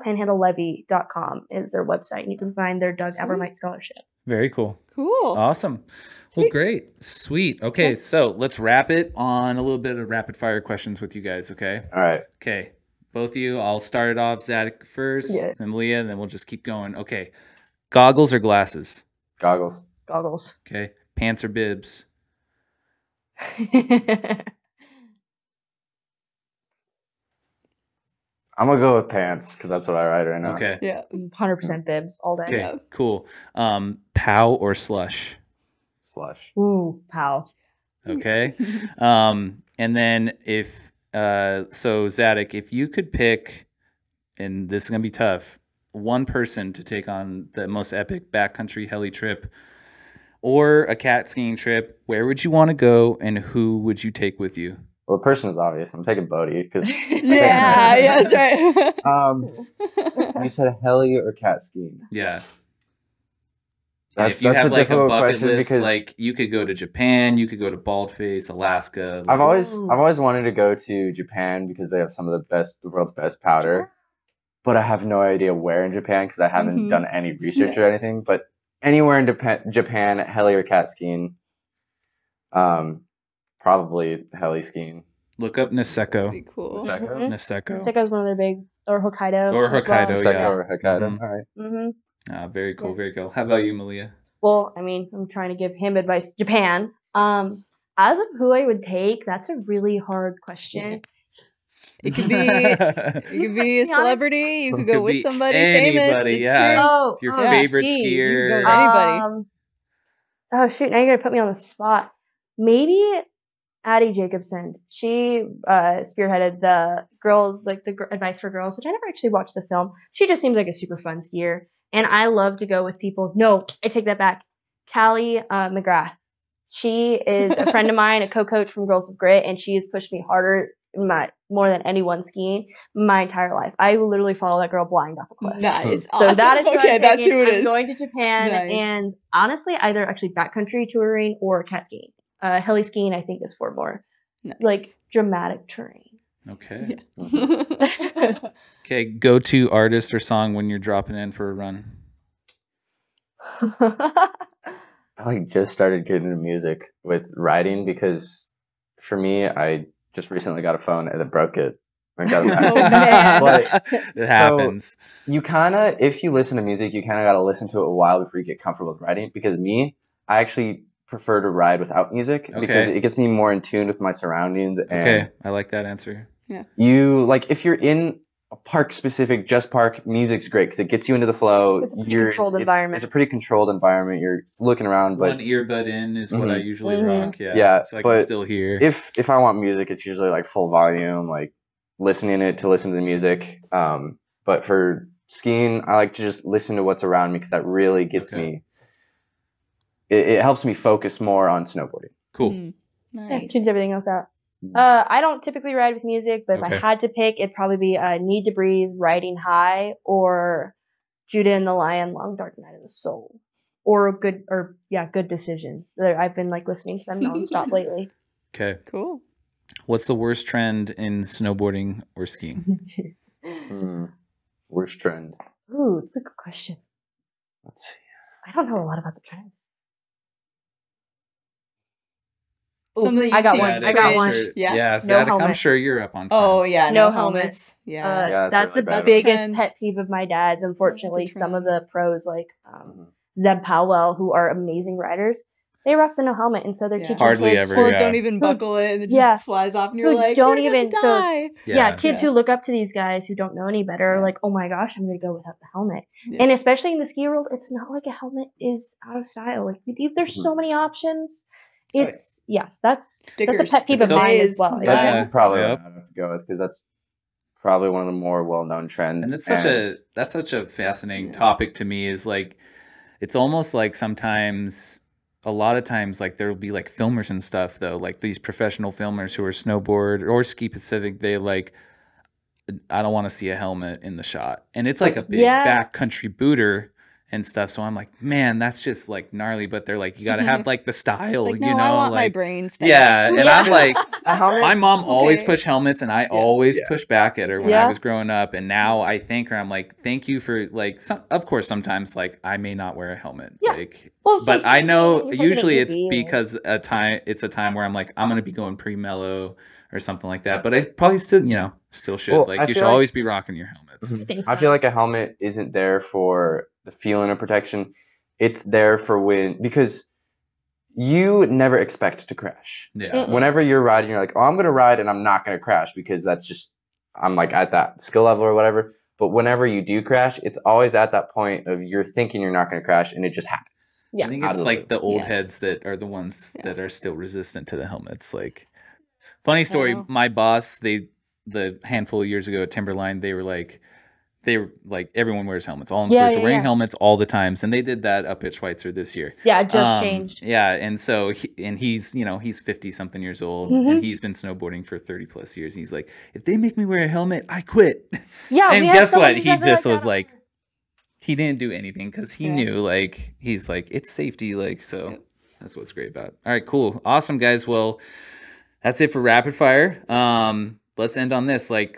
is their website, and you can find their Doug Evermite scholarship. Very cool. Cool. Awesome. Well, great. Sweet. Okay, so let's wrap it on a little bit of rapid fire questions with you guys, okay? All right. Okay. Both of you, I'll start it off, Zadok first, Yeah. then Malia, and then we'll just keep going. Okay. Goggles or glasses? Goggles. Goggles. Okay. Pants or bibs? I'm gonna go with pants because that's what I ride right now. Okay. Yeah. 100% bibs all day. Okay, cool. POW or slush? Slush. Ooh, pow. Okay. And then so Zadok, if you could pick, and this is going to be tough, one person to take on the most epic backcountry heli trip or a cat skiing trip, where would you want to go and who would you take with you? Well, the person is obvious. I'm taking Bodie because. Yeah, that's right. You said heli or cat skiing. Yeah. And if you That's have a like a difficult bucket question list, because like you could go to Japan, you could go to Baldface, Alaska. I've like- always wanted to go to Japan because they have some of the world's best powder, but I have no idea where in Japan because I haven't done any research or anything. But anywhere in Japan, heli or cat skiing, probably heli skiing. Look up Niseko. Be cool. Niseko? Niseko. Niseko is one of their big, or Hokkaido. Or as well. Hokkaido, Niseko yeah. or Hokkaido. Mhm. All right. Mm-hmm. Very cool, very cool. How about you, Malia? Well, I mean, I'm trying to give him advice. Japan. As of who I would take, that's a really hard question. It could be a be celebrity. You could go Could with be somebody famous. anybody, It's yeah. true. Oh, Your oh, favorite gee. skier. You can go to anybody. Oh shoot! Now you're gonna put me on the spot. Maybe Addie Jacobson. She spearheaded the girls, like the Advice for Girls, which I never actually watched the film. She just seems like a super fun skier, and I love to go with people. No, I take that back. Callie McGrath. She is a friend of mine, a co-coach from Girls with Grit, and she has pushed me harder more than anyone skiing my entire life. I will literally follow that girl blind off a cliff. Nice. So Awesome. that is who okay. I'm That's taking. who it I'm is. going to Japan, Nice. and honestly, either actually backcountry touring or cat skiing. Heli skiing, I think, is for more Nice. like dramatic terrain. Okay. Yeah. Okay, go-to artist or song when you're dropping in for a run. I like just started getting into music with riding because for me, I just recently got a phone and then broke it. I got it Oh, back. man. But It happens. you kind of, if you listen to music, you kind of got to listen to it a while before you get comfortable with riding. Because I actually prefer to ride without music because Okay. it gets me more in tune with my surroundings. And Okay, I like that answer. you, like, if you're in a park specific, just park, music's great because it gets you into the flow. It's a pretty controlled environment. It's a pretty controlled environment. You're looking around, but One earbud in is what I usually Mhm. rock. Yeah. Yeah, So I can but still hear. if I want music, it's usually like full volume, like listening it to listen to the music. But for skiing, I like to just listen to what's around me because that really gets Okay. me. It helps me focus more on snowboarding. Cool. Mm, Yeah, nice. tunes everything else out. I don't typically ride with music, but if Okay. I had to pick, it'd probably be Need to Breathe, Riding High, or Judah and the Lion, Long Dark Night of the Soul, or Good Decisions. I've been like listening to them nonstop lately. Okay. Cool. What's the worst trend in snowboarding or skiing? Worst trend. Ooh, that's a good question. Let's see. I don't know a lot about the trends. Ooh, Something that I you got see one. Zadok, I got I'm one. sure- Yeah. Yeah, No Zadok, I'm helmet. sure you're up on Oh trends. yeah. No No helmets. helmets. Yeah. Yeah, That's really the bad. biggest Trend. pet peeve of my dad's. Unfortunately, some of trend. the pros like Zeb Powell, who are amazing riders, they rock the no helmet, and so they're Yeah. teaching Hardly kids ever, Or yeah. don't even buckle it and it just Yeah. flies off and you're Who like, don't you're gonna even- so- die. Yeah, kids Yeah. who look up to these guys who don't know any better are Yeah. like, oh my gosh, I'm going to go without the helmet. Yeah. And especially in the ski world, it's not like a helmet is out of style. Like there's so many options. It's yes, that's Stickers. a pet peeve It's of so- mine as well. Yeah. That's probably Yep. what I have to go with because that's probably one of the more well-known trends. And it's such a fascinating topic to me. Is like, it's almost like sometimes, a lot of times, like there will be like filmers and stuff though, like these professional filmers who are snowboard or ski Pacific. They like, I don't want to see a helmet in the shot, and it's like a big Yeah. backcountry booter, and stuff. So I'm like, man, that's just like gnarly. But they're like, you got to have like the style, Like, you no, know, I want my like brains. yeah. And I'm like, A helmet. my mom always Okay. pushed helmets, and I always Yeah. pushed back at her when Yeah. I was growing up. And now I thank her. I'm like, thank you for like. Of course, sometimes like I may not wear a helmet, Yeah. like, Well, but I know usually it's because because it's a time where I'm like, I'm gonna be going pre-mellow or something like that. But I probably still, still should. Well, Like, I you feel should like- always be rocking your helmets. Mhm. I feel like a helmet isn't there for the feeling of protection. It's there for because you never expect to crash. Yeah. Whenever you're riding, you're like, oh, I'm going to ride and I'm not going to crash because that's just, I'm like at that skill level or whatever. But whenever you do crash, it's always at that point of you're thinking you're not going to crash and it just happens. Yeah. I think Out it's of like the old Yes. heads that are the ones Yeah. that are still resistant to the helmets. Like, funny story, know. my boss, the handful of years ago at Timberline, they were like everyone wears helmets. All employees are wearing helmets all the times, and they did that up at Schweitzer this year. Yeah, it just changed. Yeah, and so he's he's 50 something years old, and he's been snowboarding for 30 plus years. He's like, if they make me wear a helmet, I quit. Yeah, And we had guess what? someone He who said just that was on- like, he didn't do anything because he Yeah. knew, like, he's like, it's safety, like, so Yep. that's what's great about it. All right, cool, awesome, guys. Well, that's it for rapid fire. Let's end on this. Like,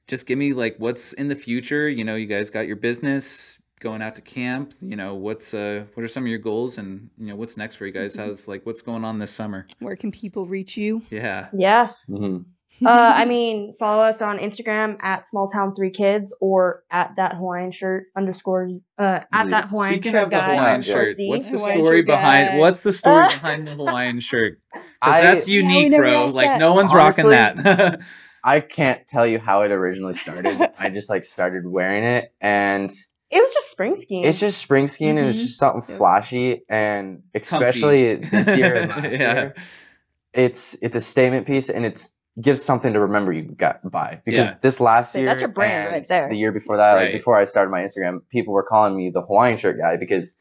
just give me like what's in the future. You guys got your business going out to camp. What are some of your goals, and what's next for you guys? What's going on this summer? Where can people reach you? Yeah. Yeah. Mm-hmm. I mean, follow us on Instagram at smalltown3kids or at that Hawaiian shirt _, at that Hawaiian Speaking shirt of the guy Hawaiian _Z. shirt, what's the Hawaiian story shirt behind? guy. What's the story behind the Hawaiian shirt? Because I- that's Yeah, we unique, never bro. asked Like that. no one's Honestly, rocking that. I can't tell you how it originally started. I just like started wearing it and It was just spring skiing. it's just spring skiing and it's Mhm. just something Yep. flashy and especially this year and last Yeah. year. It's a statement piece and gives something to remember you got by because Yeah. this last So year that's your brand and right there. the year before that, Right. like before I started my Instagram, people were calling me the Hawaiian shirt guy because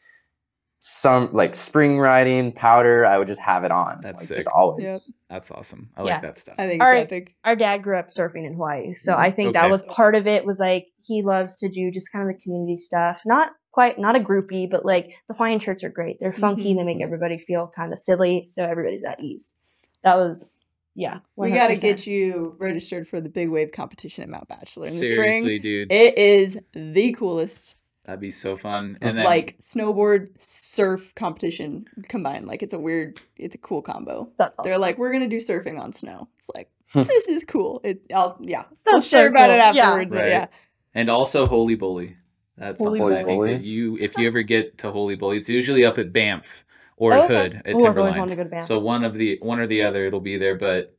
some like spring riding powder, I would just have it on. That's like, sick. just always. Yep. That's awesome. I Yeah. like that stuff. I think All it's right. epic. Our dad grew up surfing in Hawaii, so Mhm. I think that Okay. was part of it. Was like he loves to do just kind of the community stuff. Not a groupie, but like the Hawaiian shirts are great. They're funky. Mhm. They make everybody feel kind of silly, so everybody's at ease. That was We got to 100%. get you registered for the big wave competition at Mount Bachelor in the Seriously, spring. dude. It is the coolest, That'd be so fun. And then, like snowboard surf competition combined. Like it's a cool combo. That's They're awesome. like, we're gonna do surfing on snow. It's like Hmm. this is cool. We'll That's share so about it cool. Yeah. afterwards. But Right. yeah, and also Holy Bully. That's Holy something I think Bully. that if you ever get to Holy Bully, it's usually up at Banff or Oh, at okay. Hood at Ooh, I've always Timberline. wanted to go to Banff. So one or the other, it'll be there. But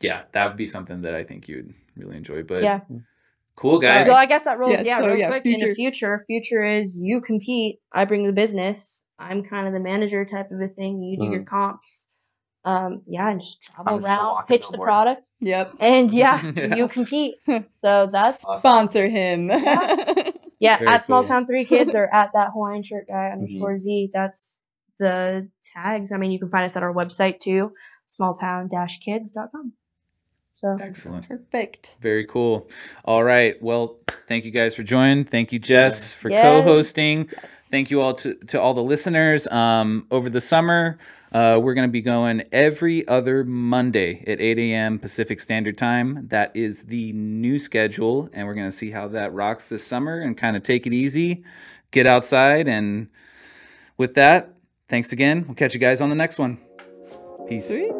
yeah, that would be something that I think you'd really enjoy. But Yeah. cool, Sorry. guys. So I guess that rolls. Yeah, Yeah, so, real yeah, quick. In the future is you compete. I bring the business. I'm kind of the manager type of a thing. You do your comps. And just travel I'm just a around, walking pitch the billboard. product, yep. and Yeah. you compete. So that's Sponsor him. yeah. Very At Small cool. Town 3 Kids or at that Hawaiian shirt guy _Z. That's the tags. I mean, you can find us at our website too, smalltown-kids.com. So Excellent. Perfect. Very cool. All right. Well, thank you guys for joining. Thank you, Jess, for Yes. co-hosting. Yes. Thank you all to all the listeners. Over the summer, we're going to be going every other Monday at 8 a.m. Pacific Standard Time. That is the new schedule, and we're going to see how that rocks this summer and kind of take it easy, get outside. And with that, thanks again. We'll catch you guys on the next one. Peace. Sweet.